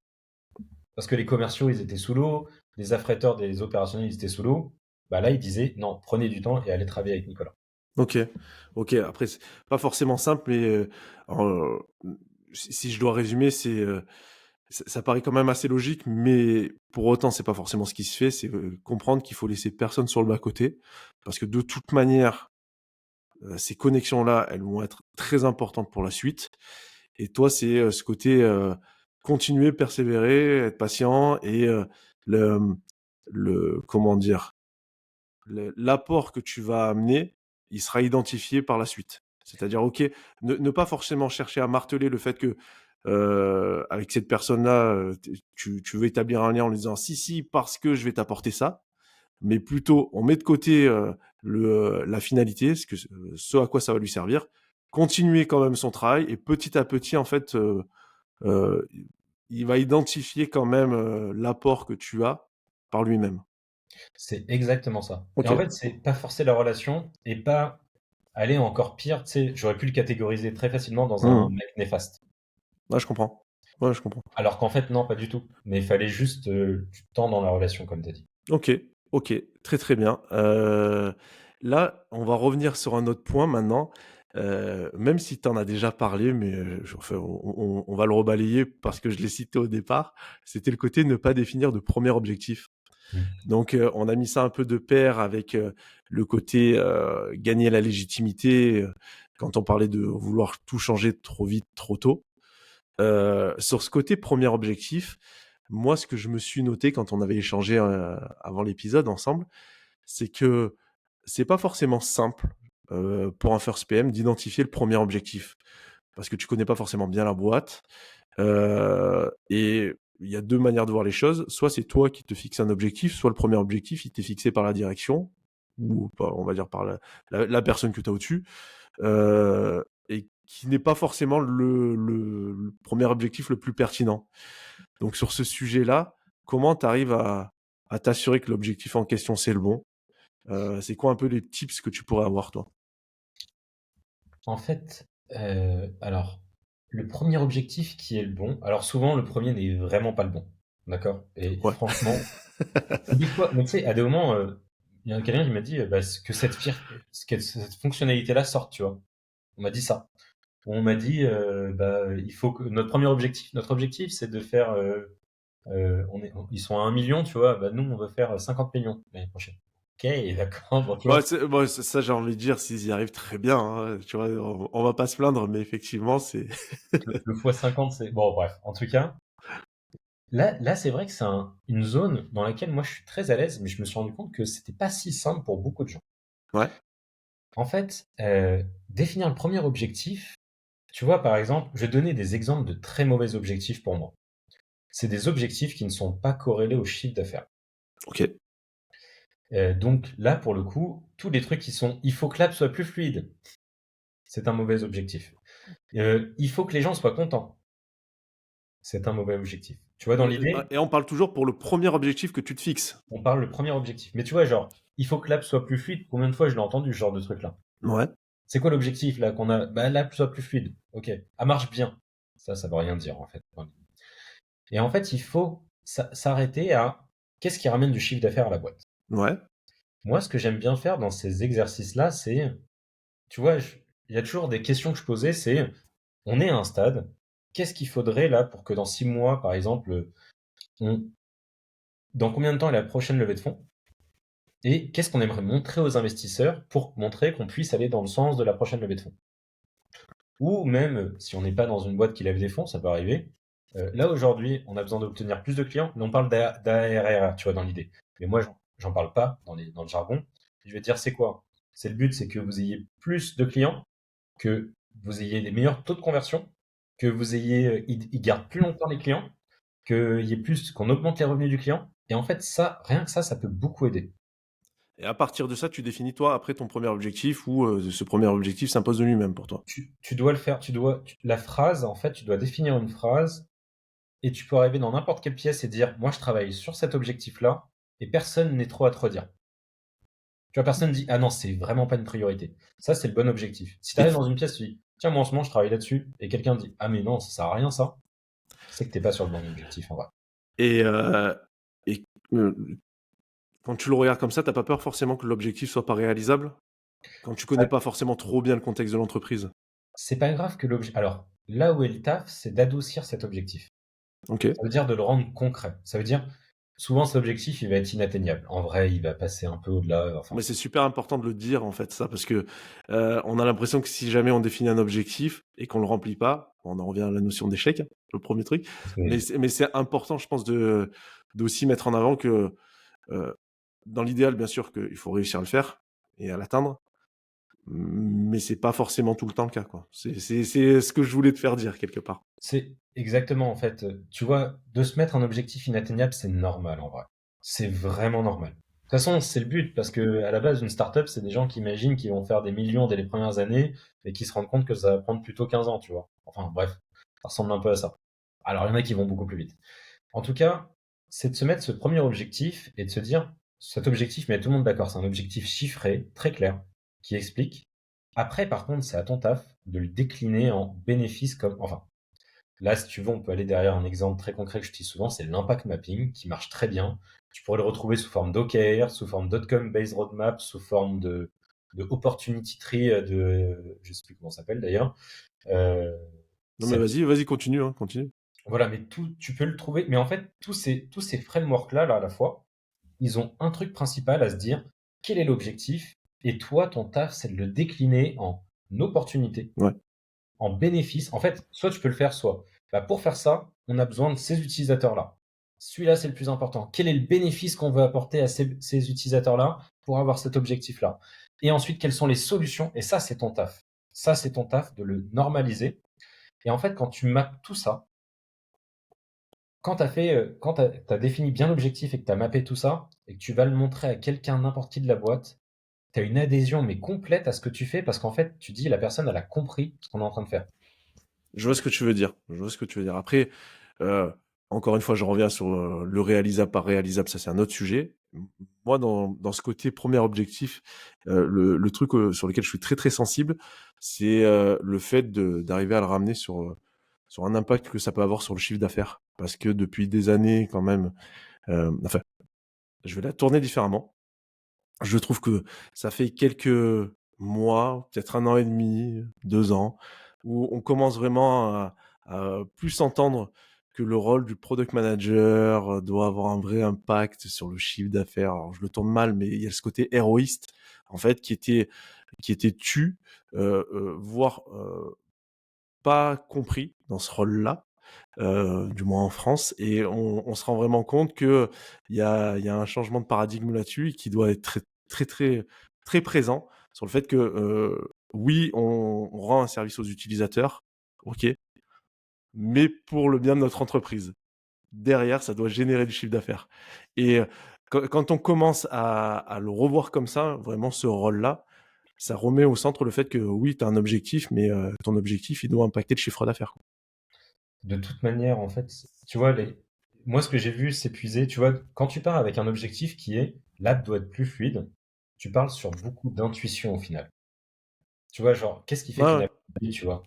Parce que les commerciaux, ils étaient sous l'eau, les affréteurs des opérationnels, ils étaient sous l'eau. Bah là, ils disaient, non, prenez du temps et allez travailler avec Nicolas. Ok. Ok. Après, c'est pas forcément simple, mais euh, si je dois résumer, ça paraît quand même assez logique, mais pour autant, c'est pas forcément ce qui se fait. C'est comprendre qu'il faut laisser personne sur le bas-côté, parce que de toute manière, ces connexions-là, elles vont être très importantes pour la suite. Et toi, c'est ce côté continuer, persévérer, être patient et le, comment dire, l'apport que tu vas amener, il sera identifié par la suite. C'est-à-dire, ok, ne pas forcément chercher à marteler le fait que avec cette personne-là, tu veux établir un lien en lui disant si, si, parce que je vais t'apporter ça, mais plutôt on met de côté la finalité, ce à quoi ça va lui servir, continuer quand même son travail et petit à petit, en fait, euh, il va identifier quand même l'apport que tu as par lui-même. C'est exactement ça. Et Ok. en fait, c'est pas forcer la relation et pas aller encore pire. Tu sais, j'aurais pu le catégoriser très facilement dans un Mhm. mec néfaste. Ouais, je comprends. Ouais, je comprends. Alors qu'en fait, non, pas du tout. Mais il fallait juste du temps dans la relation, comme tu as dit. Ok, ok, très très bien. Là, on va revenir sur un autre point maintenant. même si tu en as déjà parlé, mais enfin, on va le rebalayer parce que je l'ai cité au départ, c'était le côté ne pas définir de premier objectif. Mmh. Donc, on a mis ça un peu de pair avec le côté gagner la légitimité quand on parlait de vouloir tout changer trop vite, trop tôt. Sur ce côté premier objectif, moi, ce que je me suis noté quand on avait échangé avant l'épisode ensemble, c'est que c'est pas forcément simple pour un first PM d'identifier le premier objectif parce que tu connais pas forcément bien la boîte. Et il y a deux manières de voir les choses. Soit c'est toi qui te fixes un objectif, soit le premier objectif, il t'est fixé par la direction, ou on va dire par la personne que tu as au-dessus, et qui n'est pas forcément le premier objectif le plus pertinent. Donc sur ce sujet-là, comment tu arrives à t'assurer que l'objectif en question, c'est le bon? C'est quoi un peu les tips que tu pourrais avoir, toi? En fait, alors, le premier objectif qui est le bon, alors souvent le premier n'est vraiment pas le bon, d'accord? Et Ouais. franchement, des fois, mais tu sais, à des moments, il y a quelqu'un qui m'a dit bah, que cette fonctionnalité-là sorte, tu vois. On m'a dit ça. On m'a dit bah, il faut que notre objectif, c'est de faire, ils sont à 1 million, tu vois. Bah, nous, on veut faire 50 millions l'année prochaine. Ok, d'accord, bon, tu vois. Bon, ça, j'ai envie de dire, s'ils y arrivent très bien, hein, tu vois, on va pas se plaindre, mais effectivement, c'est... Le fois 50, c'est bon, bref. En tout cas, là, c'est vrai que c'est une zone dans laquelle moi je suis très à l'aise, mais je me suis rendu compte que c'était pas si simple pour beaucoup de gens. Ouais, En fait, définir le premier objectif, tu vois, par exemple, je vais donner des exemples de très mauvais objectifs pour moi. C'est des objectifs qui ne sont pas corrélés au chiffre d'affaires. ok. Donc là, pour le coup, tous les trucs qui sont il faut que l'app soit plus fluide, c'est un mauvais objectif. Il faut que les gens soient contents, c'est un mauvais objectif. Tu vois, dans l'idée, Et on parle toujours pour le premier objectif que tu te fixes. on parle le premier objectif. Mais tu vois, genre, il faut que l'app soit plus fluide. Combien de fois je l'ai entendu, ce genre de truc-là? Ouais, C'est quoi l'objectif là qu'on a? Bah, l'app soit plus fluide. Ok, elle marche bien. Ça veut rien dire en fait. Et en fait, il faut s'arrêter à qu'est-ce qui ramène du chiffre d'affaires à la boîte. ouais, Moi, ce que j'aime bien faire dans ces exercices-là, c'est, tu vois, il y a toujours des questions que je posais, c'est, on est à un stade, qu'est-ce qu'il faudrait là pour que dans 6 mois, par exemple, on, dans combien de temps est la prochaine levée de fonds? Et qu'est-ce qu'on aimerait montrer aux investisseurs pour montrer qu'on puisse aller dans le sens de la prochaine levée de fonds? Ou même, si on n'est pas dans une boîte qui lève des fonds, ça peut arriver. Là, aujourd'hui, on a besoin d'obtenir plus de clients, mais on parle d'ARR, tu vois, dans l'idée. Mais moi, j'en parle pas dans le jargon. Je vais te dire, c'est quoi? C'est le but, c'est que vous ayez plus de clients, que vous ayez des meilleurs taux de conversion, que vous ayez, ils gardent plus longtemps les clients, qu'il y ait plus, qu'on augmente les revenus du client. Et en fait, ça, rien que ça peut beaucoup aider. et à partir de ça, tu définis, toi, après ton premier objectif, ou ce premier objectif s'impose de lui-même pour toi. Tu dois le faire, la phrase, en fait, tu dois définir une phrase et tu peux arriver dans n'importe quelle pièce et dire, moi, je travaille sur cet objectif-là et personne n'est trop à te redire. Tu vois, personne dit, ah non, c'est vraiment pas une priorité. Ça, c'est le bon objectif. Si tu Et, arrives dans une pièce, tu dis, tiens, moi, en ce moment, je travaille là-dessus et quelqu'un dit, ah, mais non, ça sert à rien, ça. C'est que t'es pas sur le bon objectif, en vrai. et, euh, et, quand tu le regardes comme ça, t'as pas peur forcément que l'objectif soit pas réalisable? Quand tu connais Ça- pas forcément trop bien le contexte de l'entreprise. C'est pas grave que l'objectif. Alors, là où est le taf, c'est d'adoucir cet objectif. Ok. Ça veut dire de le rendre concret. Ça veut dire, souvent, cet objectif, il va être inatteignable. En vrai, il va passer un peu au-delà. Enfin, Mais c'est super important de le dire, en fait, ça, parce que on a l'impression que si jamais on définit un objectif et qu'on le remplit pas, on en revient à la notion d'échec, hein, le premier truc. Mais c'est important, je pense, de d'aussi mettre en avant que euh, dans l'idéal, bien sûr, qu'il faut réussir à le faire et à l'atteindre, mais c'est pas forcément tout le temps le cas, quoi. C'est ce que je voulais te faire dire quelque part. c'est exactement, en fait, tu vois, de se mettre un objectif inatteignable, c'est normal, en vrai. C'est vraiment normal. De toute façon, c'est le but, parce que à la base, une startup, c'est des gens qui imaginent qu'ils vont faire des millions dès les premières années et qui se rendent compte que ça va prendre plutôt 15 ans, tu vois. Enfin, bref, ça ressemble un peu à ça. Alors, il y en a qui vont beaucoup plus vite. En tout cas, c'est de se mettre ce premier objectif et de se dire, cet objectif, mais tout le monde d'accord, c'est un objectif chiffré, très clair, qui explique. Après, par contre, c'est à ton taf de le décliner en bénéfices comme, enfin, là, si tu veux, on peut aller derrière un exemple très concret que je dis souvent, c'est l'impact mapping qui marche très bien. Tu pourrais le retrouver sous forme d'OKR, sous forme d'outcome based roadmap, sous forme de opportunity tree je sais plus comment ça s'appelle d'ailleurs. Euh, Non, mais vas-y, continue, hein, continue. voilà, mais tout, tu peux le trouver. Mais en fait, tous ces frameworks-là, là, à la fois, ils ont un truc principal à se dire, quel est l'objectif? Et toi, ton taf, c'est de le décliner en opportunité, Ouais. en bénéfice. En fait, soit tu peux le faire, soit. Bah, pour faire ça, on a besoin de ces utilisateurs-là. Celui-là, c'est le plus important. Quel est le bénéfice qu'on veut apporter à ces utilisateurs-là pour avoir cet objectif-là? Et ensuite, quelles sont les solutions? Et ça, c'est ton taf. Ça, c'est ton taf de le normaliser. Et en fait, quand tu mappes tout ça, quand quand t'as défini bien l'objectif et que tu as mappé tout ça, et que tu vas le montrer à quelqu'un, n'importe qui de la boîte, tu as une adhésion mais complète à ce que tu fais parce qu'en fait, tu dis la personne, elle a compris ce qu'on est en train de faire. Je vois ce que tu veux dire. Je vois ce que tu veux dire. Après, euh, encore une fois, je reviens sur le réalisable par réalisable. Ça, c'est un autre sujet. Moi, dans ce côté premier objectif, le truc sur lequel je suis très très sensible, c'est le fait d'arriver à le ramener sur un impact que ça peut avoir sur le chiffre d'affaires. Parce que depuis des années, quand même, enfin, je vais la tourner différemment. Je trouve que ça fait quelques mois, peut-être 1 an et demi, 2 ans, où on commence vraiment à plus entendre que le rôle du product manager doit avoir un vrai impact sur le chiffre d'affaires. Alors, je le tourne mal, mais il y a ce côté héroïste, en fait, qui était voire pas compris dans ce rôle-là, du moins en France, et on se rend vraiment compte que il y a un changement de paradigme là-dessus qui doit être très très très très présent sur le fait que oui, on rend un service aux utilisateurs, ok, mais pour le bien de notre entreprise. Derrière, ça doit générer du chiffre d'affaires. Et quand on commence à le revoir comme ça, vraiment ce rôle-là, ça remet au centre le fait que oui, tu as un objectif, mais ton objectif, il doit impacter le chiffre d'affaires. De toute manière, en fait, tu vois, moi, ce que j'ai vu s'épuiser, tu vois, quand tu pars avec un objectif qui est l'app doit être plus fluide, tu parles sur beaucoup d'intuition au final. Tu vois, genre, qu'est-ce qui fait Ouais, qu'une ouais. app est fluide, tu vois?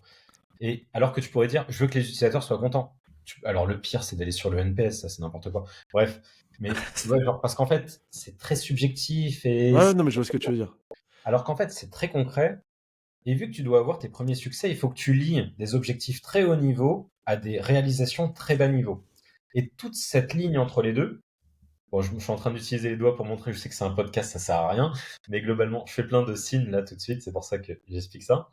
Et alors que tu pourrais dire, je veux que les utilisateurs soient contents. Alors le pire, c'est d'aller sur le NPS, ça c'est n'importe quoi. Bref, mais tu vois, genre, parce qu'en fait, c'est très subjectif Ouais, non, mais je vois ce que tu veux dire. alors qu'en fait, c'est très concret. Et vu que tu dois avoir tes premiers succès, il faut que tu lies des objectifs très haut niveau à des réalisations très bas niveau. Et toute cette ligne entre les deux, bon, je suis en train d'utiliser les doigts pour montrer, je sais que c'est un podcast, ça sert à rien, mais globalement, je fais plein de signes là tout de suite, c'est pour ça que j'explique ça.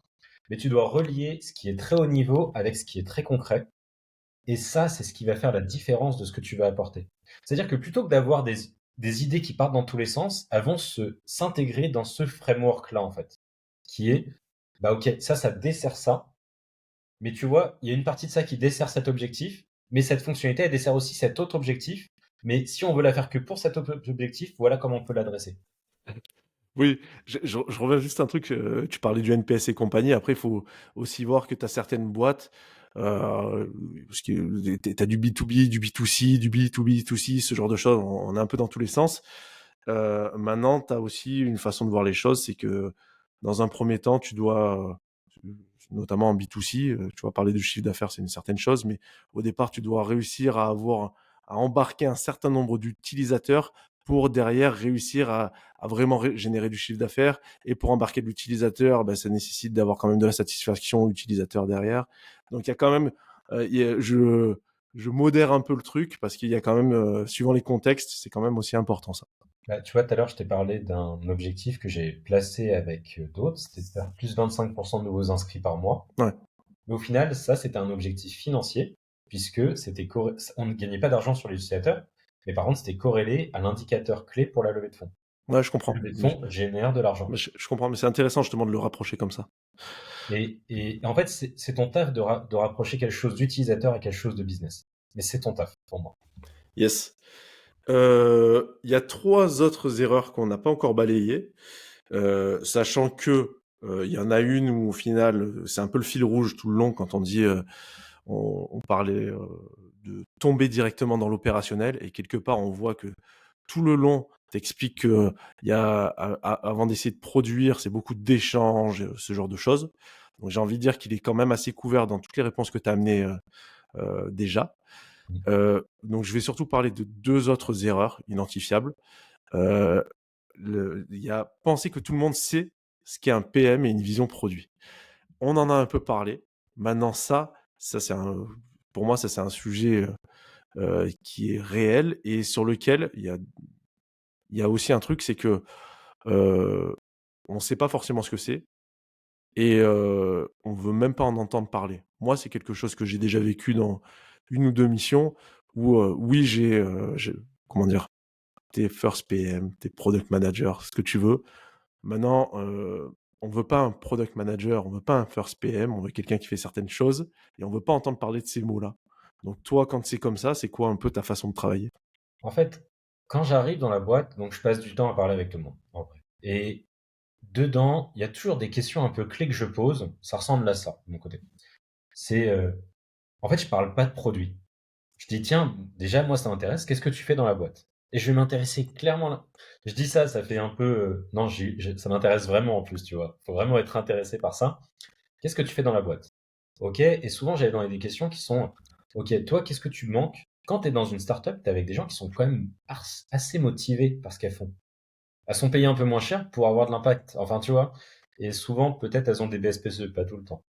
Mais tu dois relier ce qui est très haut niveau avec ce qui est très concret. Et ça, c'est ce qui va faire la différence de ce que tu vas apporter. C'est-à-dire que plutôt que d'avoir des idées qui partent dans tous les sens, elles vont s'intégrer dans ce framework-là, en fait, qui est, bah ok, ça dessert ça, mais tu vois, il y a une partie de ça qui dessert cet objectif, mais cette fonctionnalité, elle dessert aussi cet autre objectif, mais si on veut la faire que pour cet autre objectif, voilà comment on peut l'adresser. Oui, je reviens juste un truc, tu parlais du NPS et compagnie. Après, il faut aussi voir que tu as certaines boîtes, parce que tu as du B2B, du B2C, du B2B2C, ce genre de choses. On est un peu dans tous les sens. Maintenant, tu as aussi une façon de voir les choses, c'est que dans un premier temps, tu dois, notamment en B2C, tu vas parler du chiffre d'affaires, c'est une certaine chose, mais au départ, tu dois réussir à embarquer un certain nombre d'utilisateurs pour derrière réussir à vraiment générer du chiffre d'affaires. Et pour embarquer de l'utilisateur, ben, ça nécessite d'avoir quand même de la satisfaction utilisateur derrière. Donc il y a quand même, je modère un peu le truc parce qu'il y a quand même, suivant les contextes, c'est quand même aussi important ça. Bah, tu vois, tout à l'heure, je t'ai parlé d'un objectif que j'ai placé avec d'autres, c'était de faire plus 25% de nouveaux inscrits par mois. Ouais. Mais au final, ça, c'était un objectif financier, puisque on ne gagnait pas d'argent sur les utilisateurs, mais par contre, c'était corrélé à l'indicateur clé pour la levée de fonds. Ouais, je La comprends. levée de fonds génère de l'argent. Je comprends, mais c'est intéressant justement de le rapprocher comme ça. Et en fait, c'est ton taf de rapprocher quelque chose d'utilisateur et quelque chose de business. Mais c'est ton taf, pour moi. Yes. Il y a 3 autres erreurs qu'on n'a pas encore balayées, sachant que il y en a une où au final, c'est un peu le fil rouge tout le long quand on dit, on parlait de tomber directement dans l'opérationnel et quelque part on voit que tout le long t'expliques que il y a avant d'essayer de produire, c'est beaucoup d'échanges, ce genre de choses. Donc j'ai envie de dire qu'il est quand même assez couvert dans toutes les réponses que tu as amenées déjà. Donc je vais surtout parler de 2 autres erreurs identifiables. Il y a penser que tout le monde sait ce qu'est un PM et une vision produit. On en a un peu parlé. Maintenant, pour moi, ça c'est un sujet qui est réel et sur lequel il y a aussi un truc, c'est que on ne sait pas forcément ce que c'est et on veut même pas en entendre parler. Moi, c'est quelque chose que j'ai déjà vécu dans une ou deux missions où, oui, comment dire? T'es first PM, t'es product manager, ce que tu veux. Maintenant, on veut pas un product manager, on veut pas un first PM, on veut quelqu'un qui fait certaines choses et on veut pas entendre parler de ces mots-là. Donc toi, quand c'est comme ça, c'est quoi un peu ta façon de travailler? En fait, quand j'arrive dans la boîte, donc je passe du temps à parler avec tout le monde, en vrai. Et dedans, il y a toujours des questions un peu clés que je pose. Ça ressemble à ça, de mon côté. C'est, en fait, je parle pas de produit. Je dis, tiens, déjà, moi, ça m'intéresse. Qu'est-ce que tu fais dans la boîte? Et je vais m'intéresser clairement là. Je dis ça, ça fait un peu, non, ça m'intéresse vraiment en plus, tu vois. Faut vraiment être intéressé par ça. Qu'est-ce que tu fais dans la boîte? Ok. Et souvent, j'avais dans des questions qui sont, ok, toi, qu'est-ce que tu manques? Quand tu es dans une startup, tu es avec des gens qui sont quand même assez motivés par ce qu'elles font. Elles sont payées un peu moins cher pour avoir de l'impact. Enfin, tu vois. Et souvent, peut-être, elles ont des BSPCE, pas tout le temps.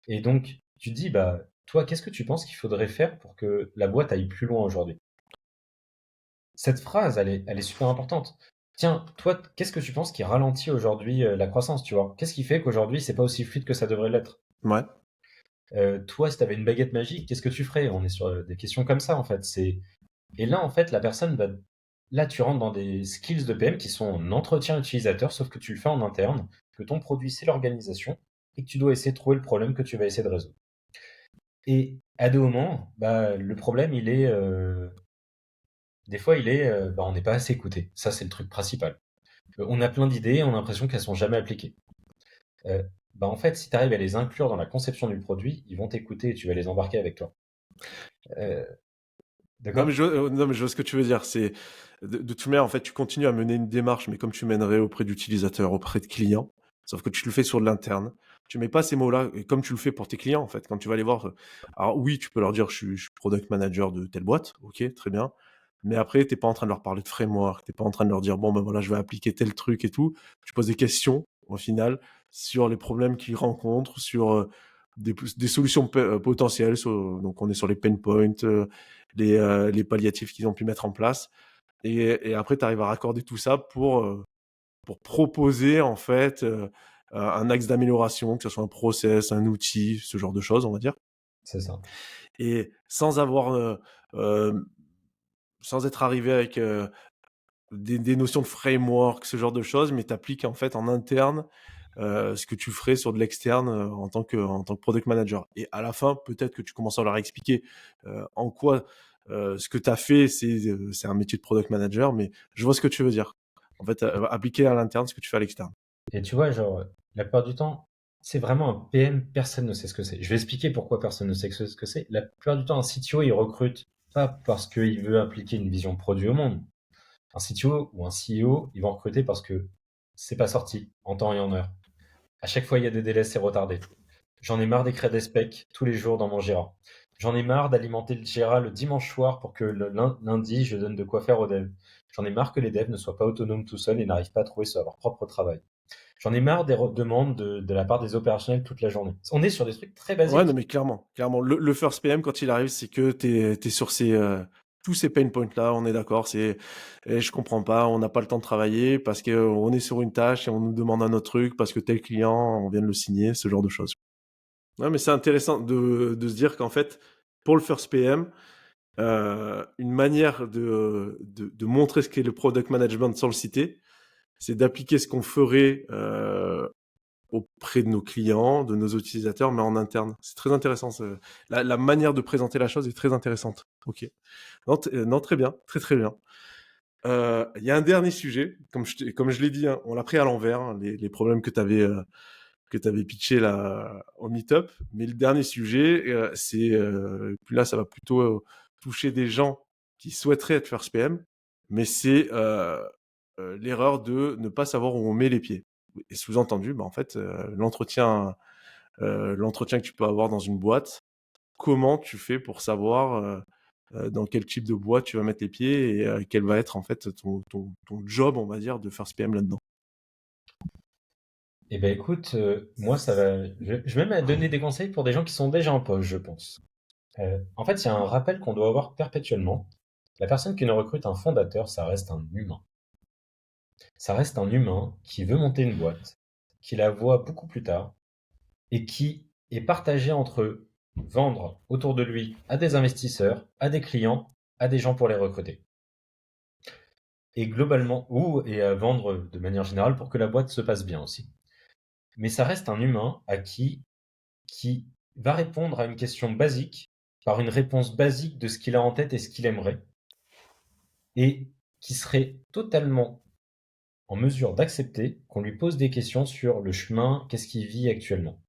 Et donc, tu te dis, bah, toi, qu'est-ce que tu penses qu'il faudrait faire pour que la boîte aille plus loin aujourd'hui? Cette phrase, elle est super importante. Tiens, toi, qu'est-ce que tu penses qui ralentit aujourd'hui la croissance, tu vois? Qu'est-ce qui fait qu'aujourd'hui, c'est pas aussi fluide que ça devrait l'être? Ouais. Toi, si tu avais une baguette magique, qu'est-ce que tu ferais? On est sur des questions comme ça, en fait. Et là, en fait, la personne va. Là, tu rentres dans des skills de PM qui sont en entretien utilisateur, sauf que tu le fais en interne, que ton produit, c'est l'organisation, et que tu dois essayer de trouver le problème que tu vas essayer de résoudre. Et à des moments, bah, le problème, des fois, bah, on n'est pas assez écouté. Ça, c'est le truc principal. On a plein d'idées, on a l'impression qu'elles sont jamais appliquées. Bah, en fait, si tu arrives à les inclure dans la conception du produit, ils vont t'écouter et tu vas les embarquer avec toi. Euh, Non mais, d'accord? non, mais je vois ce que tu veux dire. C'est de toute manière, en fait, tu continues à mener une démarche, mais comme tu mènerais auprès d'utilisateurs, auprès de clients, sauf que tu le fais sur de l'interne. Tu mets pas ces mots-là, et comme tu le fais pour tes clients, en fait, quand tu vas les voir. Alors oui, tu peux leur dire, je suis product manager de telle boîte, ok, très bien. Mais après, t'es pas en train de leur parler de framework, t'es pas en train de leur dire, bon, ben voilà, je vais appliquer tel truc et tout. Tu poses des questions, au final, sur les problèmes qu'ils rencontrent, sur des solutions potentielles. Donc, on est sur les pain points, les palliatifs qu'ils ont pu mettre en place. Et après, tu arrives à raccorder tout ça pour proposer en fait un axe d'amélioration, que ce soit un process, un outil, ce genre de choses, on va dire. C'est ça. Et euh, sans être arrivé avec des notions de framework, ce genre de choses, mais tu appliques en fait en interne ce que tu ferais sur de l'externe en tant que product manager. Et à la fin, peut-être que tu commences à leur expliquer en quoi ce que tu as fait, c'est un métier de product manager, mais je vois ce que tu veux dire. En fait, appliquer à l'interne ce que tu fais à l'externe. Et tu vois, genre, la plupart du temps, c'est vraiment un PM, personne ne sait ce que c'est. Je vais expliquer pourquoi personne ne sait ce que c'est. La plupart du temps, un CTO, il recrute pas parce qu'il veut appliquer une vision produit au monde. Un CTO ou un CEO, ils vont recruter parce que c'est pas sorti en temps et en heure. À chaque fois, il y a des délais, c'est retardé. J'en ai marre d'écrire des specs tous les jours dans mon Jira. J'en ai marre d'alimenter le Jira le dimanche soir pour que le lundi, je donne de quoi faire aux devs. J'en ai marre que les devs ne soient pas autonomes tout seuls et n'arrivent pas à trouver leur propre travail. J'en ai marre des demandes de la part des opérationnels toute la journée. On est sur des trucs très Ouais, non, basiques. mais clairement, clairement. Le first PM, quand il arrive, c'est que t'es sur tous ces pain points-là, on est d'accord. Je comprends pas, on n'a pas le temps de travailler parce qu'on est sur une tâche et on nous demande un autre truc parce que tel client, on vient de le signer, ce genre de choses. Ouais, mais c'est intéressant de se dire qu'en fait, pour le first PM, une manière de montrer ce qu'est le product management sans le citer, c'est d'appliquer ce qu'on ferait auprès de nos clients, de nos utilisateurs, mais en interne. C'est très intéressant. La manière de présenter la chose est très intéressante. Ok. Non, non, très bien, très très bien. Il y a un dernier sujet, comme je l'ai dit, hein, on l'a pris à l'envers, hein, les problèmes que tu avais pitché là au Meetup. Mais le dernier sujet, puis là, ça va plutôt toucher des gens qui souhaiteraient être first PM, mais c'est l'erreur de ne pas savoir où on met les pieds. Et sous-entendu, bah, en fait, l'entretien que tu peux avoir dans une boîte, comment tu fais pour savoir dans quel type de boîte tu vas mettre les pieds et quel va être en fait ton job, on va dire, de first PM là-dedans. Eh ben écoute, moi ça va. Je vais même donner des conseils pour des gens qui sont déjà en poste, je pense. En fait, il y a un rappel qu'on doit avoir perpétuellement. La personne qui nous recrute un fondateur, ça reste un humain. Ça reste un humain qui veut monter une boîte, qui la voit beaucoup plus tard et qui est partagé entre vendre autour de lui à des investisseurs, à des clients, à des gens pour les recruter. Et globalement, et à vendre de manière générale pour que la boîte se passe bien aussi. Mais ça reste un humain qui va répondre à une question basique par une réponse basique de ce qu'il a en tête et ce qu'il aimerait, et qui serait totalement en mesure d'accepter qu'on lui pose des questions sur le chemin, qu'est-ce qu'il vit actuellement.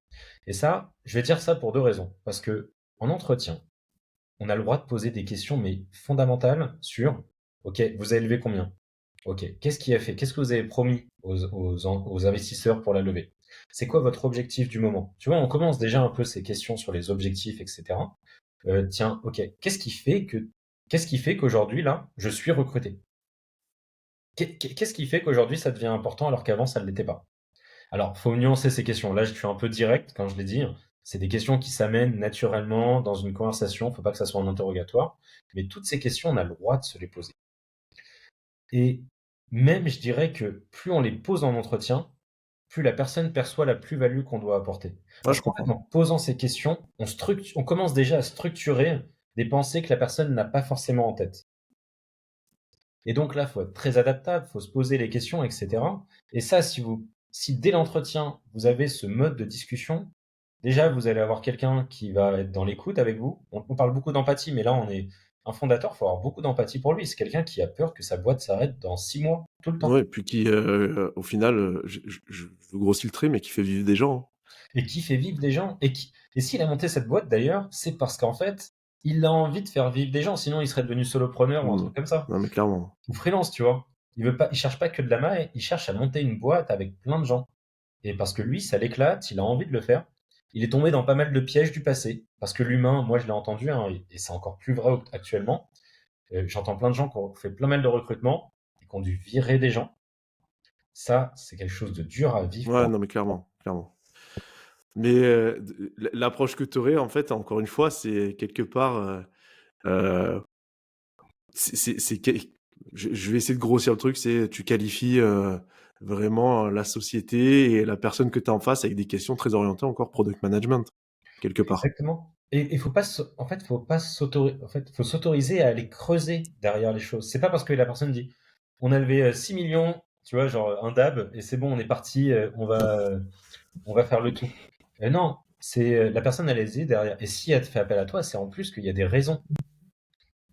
Et ça, je vais dire ça pour deux raisons. Parce que en entretien, on a le droit de poser des questions, mais fondamentales sur, OK, vous avez levé combien? OK, qu'est-ce qui a fait? Qu'est-ce que vous avez promis aux investisseurs pour la levée? C'est quoi votre objectif du moment? Tu vois, on commence déjà un peu ces questions sur les objectifs, etc. Tiens, OK, qu'est-ce qui fait qu'aujourd'hui, là, je suis recruté? Qu'est-ce qui fait qu'aujourd'hui, ça devient important alors qu'avant, ça ne l'était pas? Alors, faut nuancer ces questions. Là, je suis un peu direct quand je l'ai dit. C'est des questions qui s'amènent naturellement dans une conversation. Faut pas que ça soit un interrogatoire. Mais toutes ces questions, on a le droit de se les poser. Et même, je dirais que plus on les pose en entretien, plus la personne perçoit la plus-value qu'on doit apporter. Ouais, Parce je qu'en fait, comprends. en posant ces questions, on commence déjà à structurer des pensées que la personne n'a pas forcément en tête. Et donc là, faut être très adaptable, faut se poser les questions, etc. Et ça, si dès l'entretien, vous avez ce mode de discussion, déjà, vous allez avoir quelqu'un qui va être dans l'écoute avec vous. On parle beaucoup d'empathie, mais là, on est un fondateur, faut avoir beaucoup d'empathie pour lui. C'est quelqu'un qui a peur que sa boîte s'arrête dans 6 mois, tout le temps. Ouais, et puis qui, au final, je veux grossir le trait, mais qui fait vivre des gens, hein. Et qui fait vivre des gens. Et s'il a monté cette boîte, d'ailleurs, c'est parce qu'en fait, il a envie de faire vivre des gens. Sinon, il serait devenu solopreneur ou un Mmh. truc comme ça. Non, mais clairement. Ou freelance, tu vois. Il cherche pas que de la main, il cherche à monter une boîte avec plein de gens. Et parce que lui, ça l'éclate, il a envie de le faire. Il est tombé dans pas mal de pièges du passé. Parce que l'humain, moi je l'ai entendu, hein, et c'est encore plus vrai actuellement. J'entends plein de gens qui ont fait plein mal de recrutement et qui ont dû virer des gens. Ça, c'est quelque chose de dur à vivre Ouais, pour. non, mais clairement, clairement. Mais l'approche que tu aurais, en fait, encore une fois, c'est quelque part, euh, je vais essayer de grossir le truc, c'est tu qualifies vraiment la société et la personne que tu as en face avec des questions très orientées encore product management, quelque part. Exactement. Et il faut pas, en fait, faut pas s'autoriser, en fait, faut s'autoriser à aller creuser derrière les choses. C'est pas parce que la personne dit, on a levé 6 millions, tu vois, genre un DAB, et c'est bon, on est parti, on va faire le tout. Non, c'est la personne elle est aisée derrière. Et si elle te fait appel à toi, c'est en plus qu'il y a des raisons.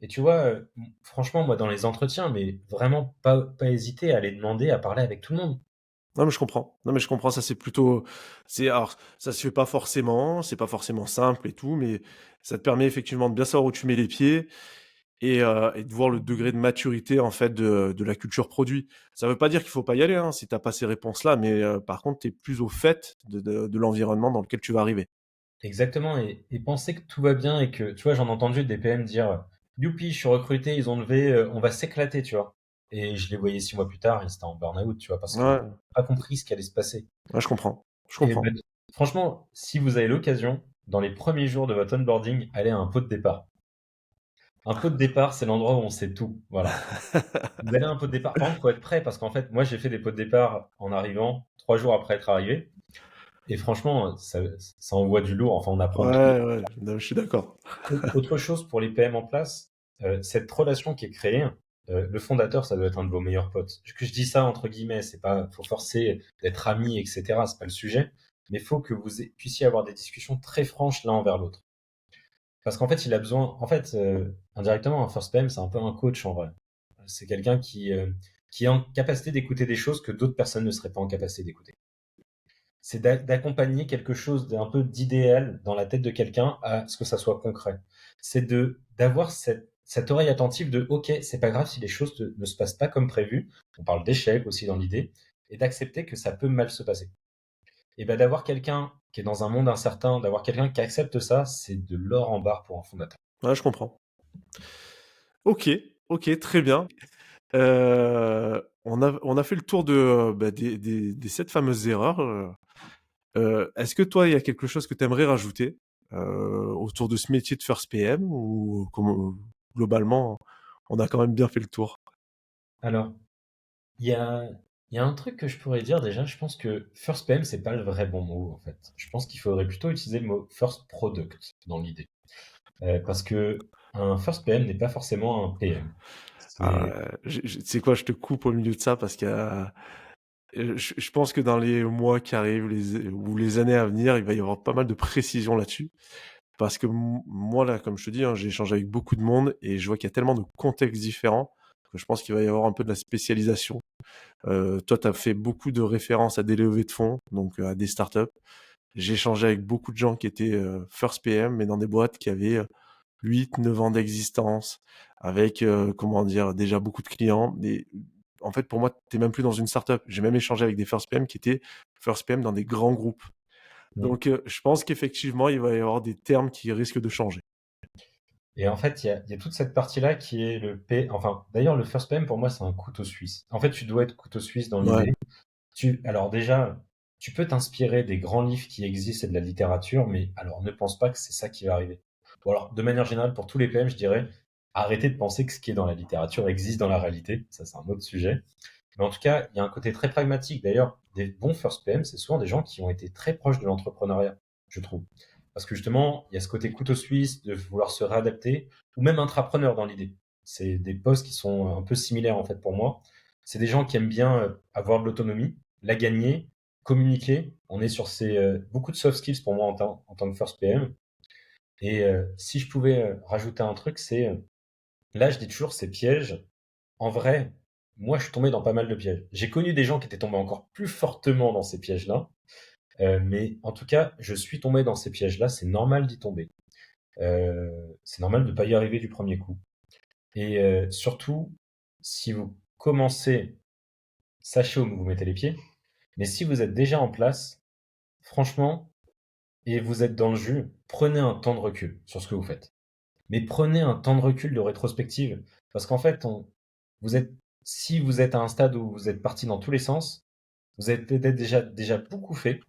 Et tu vois, franchement, moi dans les entretiens, mais vraiment pas hésiter à aller demander à parler avec tout le monde. Non, mais je comprends. Non, mais je comprends. Ça, c'est plutôt, alors, ça se fait pas forcément, c'est pas forcément simple et tout, mais ça te permet effectivement de bien savoir où tu mets les pieds et de voir le degré de maturité, en fait, de la culture produit. Ça veut pas dire qu'il faut pas y aller, hein, si t'as pas ces réponses-là, mais par contre, t'es plus au fait de l'environnement dans lequel tu vas arriver. Exactement, et penser que tout va bien et que, tu vois, j'en ai entendu des PM dire, youpi, je suis recruté, ils ont levé, on va s'éclater, tu vois. Et je les voyais 6 mois plus tard, ils étaient en burn-out, tu vois, parce qu'ils Ouais, n'ont pas compris ce qui allait se passer. ouais, je comprends. Je Et comprends. ben, franchement, si vous avez l'occasion, dans les premiers jours de votre onboarding, allez à un pot de départ. Un pot de départ, c'est l'endroit où on sait tout. Voilà. Vous allez à un pot de départ. Par contre, faut être prêt parce qu'en fait, moi, j'ai fait des pots de départ en arrivant, 3 jours après être arrivé. Et franchement, ça envoie du lourd. Enfin, on apprend tout. Ouais, ouais, non, je suis d'accord. Autre chose pour les PM en place, cette relation qui est créée, le fondateur, ça doit être un de vos meilleurs potes. Que je dis ça entre guillemets, c'est pas, faut forcer d'être amis, etc. C'est pas le sujet. Mais il faut que vous puissiez avoir des discussions très franches l'un envers l'autre. Parce qu'en fait, il a besoin, en fait, indirectement, un first PM, c'est un peu un coach en vrai. C'est quelqu'un qui est en capacité d'écouter des choses que d'autres personnes ne seraient pas en capacité d'écouter. C'est d'accompagner quelque chose d'un peu d'idéal dans la tête de quelqu'un à ce que ça soit concret. C'est d'avoir cette oreille attentive de OK, c'est pas grave si les choses ne se passent pas comme prévu. On parle d'échec aussi dans l'idée, et d'accepter que ça peut mal se passer. Et ben d'avoir quelqu'un qui est dans un monde incertain, d'avoir quelqu'un qui accepte ça, c'est de l'or en barre pour un fondateur. Ouais, je comprends. Ok, ok, très bien. On a fait le tour de, bah, des 7 fameuses erreurs. Est-ce que toi, il y a quelque chose que tu aimerais rajouter autour de ce métier de First PM ou globalement, on a quand même bien fait le tour? Alors, il y a, il y a un truc que je pourrais dire déjà, je pense que First PM, c'est pas le vrai bon mot en fait. Je pense qu'il faudrait plutôt utiliser le mot First Product dans l'idée. Parce que un First PM n'est pas forcément un PM. C'est Tu sais quoi, je te coupe au milieu de ça parce je pense que dans les mois qui arrivent ou les années à venir, il va y avoir pas mal de précisions là-dessus. Parce que moi, là, comme je te dis, hein, j'ai échangé avec beaucoup de monde et je vois qu'il y a tellement de contextes différents que je pense qu'il va y avoir un peu de la spécialisation. Toi, tu as fait beaucoup de références à des levées de fonds, donc à des startups. J'ai échangé avec beaucoup de gens qui étaient First PM, mais dans des boîtes qui avaient 8, 9 ans d'existence, avec, comment dire, déjà beaucoup de clients. Et en fait, pour moi, tu n'es même plus dans une startup. J'ai même échangé avec des First PM qui étaient First PM dans des grands groupes. Donc, je pense qu'effectivement, il va y avoir des termes qui risquent de changer. Et en fait, il y a toute cette partie-là qui est le P. Enfin, d'ailleurs, le First PM, pour moi, c'est un couteau suisse. En fait, tu dois être couteau suisse dans Ouais, l'idée. Alors déjà, tu peux t'inspirer des grands livres qui existent et de la littérature, mais alors ne pense pas que c'est ça qui va arriver. Ou alors, de manière générale, pour tous les PM, je dirais, arrêtez de penser que ce qui est dans la littérature existe dans la réalité. Ça, c'est un autre sujet. Mais en tout cas, il y a un côté très pragmatique. D'ailleurs, des bons First PM, c'est souvent des gens qui ont été très proches de l'entrepreneuriat, je trouve. Parce que justement, il y a ce côté couteau suisse de vouloir se réadapter, ou même intrapreneur dans l'idée. C'est des postes qui sont un peu similaires en fait pour moi. C'est des gens qui aiment bien avoir de l'autonomie, la gagner, communiquer. On est sur beaucoup de soft skills pour moi en tant que First PM. Et si je pouvais rajouter un truc, c'est là, je dis toujours, ces pièges. En vrai, moi, je suis tombé dans pas mal de pièges. J'ai connu des gens qui étaient tombés encore plus fortement dans ces pièges-là. Mais en tout cas, je suis tombé dans ces pièges-là. C'est normal d'y tomber. C'est normal de ne pas y arriver du premier coup. Et surtout, si vous commencez, sachez où vous mettez les pieds. Mais si vous êtes déjà en place, franchement, et vous êtes dans le jus, prenez un temps de recul sur ce que vous faites. Mais prenez un temps de recul de rétrospective. Parce qu'en fait, si vous êtes à un stade où vous êtes parti dans tous les sens, vous avez peut-être déjà beaucoup fait,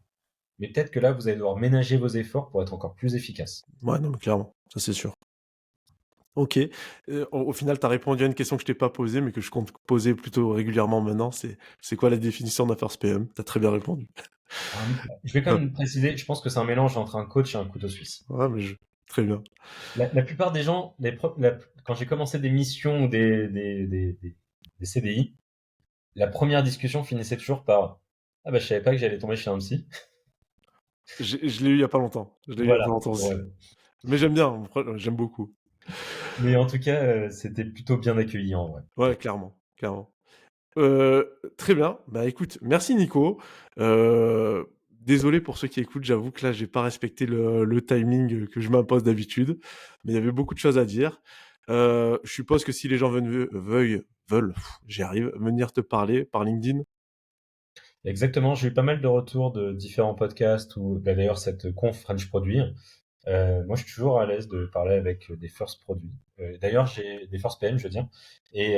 mais peut-être que là, vous allez devoir ménager vos efforts pour être encore plus efficace. ouais, non, mais clairement, ça c'est sûr. Ok. Au final, tu as répondu à une question que je t'ai pas posée, mais que je compte poser plutôt régulièrement maintenant. C'est quoi la définition d'un First PM? Tu as très bien répondu. Je vais quand Top. même préciser, je pense que c'est un mélange entre un coach et un couteau suisse. Ouais, très bien. La plupart des gens, quand j'ai commencé des missions ou des CDI, la première discussion finissait toujours par ah bah je savais pas que j'allais tomber chez un psy. Je l'ai eu il y a pas longtemps. Je l'ai eu il y a Voilà. pas longtemps aussi. Ouais. Mais j'aime bien, j'aime beaucoup. Mais en tout cas, c'était plutôt bien accueilli en vrai. Ouais, clairement, clairement. Très bien. Bah écoute, merci Nico. Désolé pour ceux qui écoutent, j'avoue que là, j'ai pas respecté le timing que je m'impose d'habitude, mais il y avait beaucoup de choses à dire. Je suppose que si les gens veulent, j'y arrive, venir te parler par LinkedIn. Exactement, j'ai eu pas mal de retours de différents podcasts ou bah, d'ailleurs cette conf French Produit. Moi, je suis toujours à l'aise de parler avec des first produits. D'ailleurs, j'ai des first PM, je veux dire, et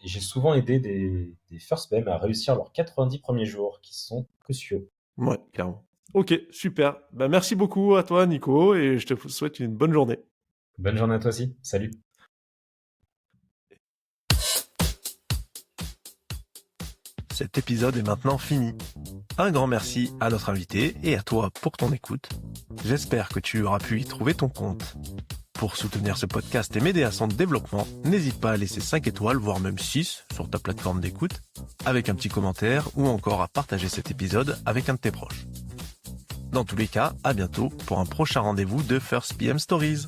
j'ai souvent aidé des first PM à réussir leurs 90 premiers jours, qui sont cruciaux. Ouais, clairement. Ok, super. Bah merci beaucoup à toi Nico et je te souhaite une bonne journée. Bonne journée à toi aussi. Salut. Cet épisode est maintenant fini. Un grand merci à notre invité et à toi pour ton écoute. J'espère que tu auras pu y trouver ton compte. Pour soutenir ce podcast et m'aider à son développement, n'hésite pas à laisser 5 étoiles, voire même 6 sur ta plateforme d'écoute, avec un petit commentaire ou encore à partager cet épisode avec un de tes proches. Dans tous les cas, à bientôt pour un prochain rendez-vous de First PM Stories.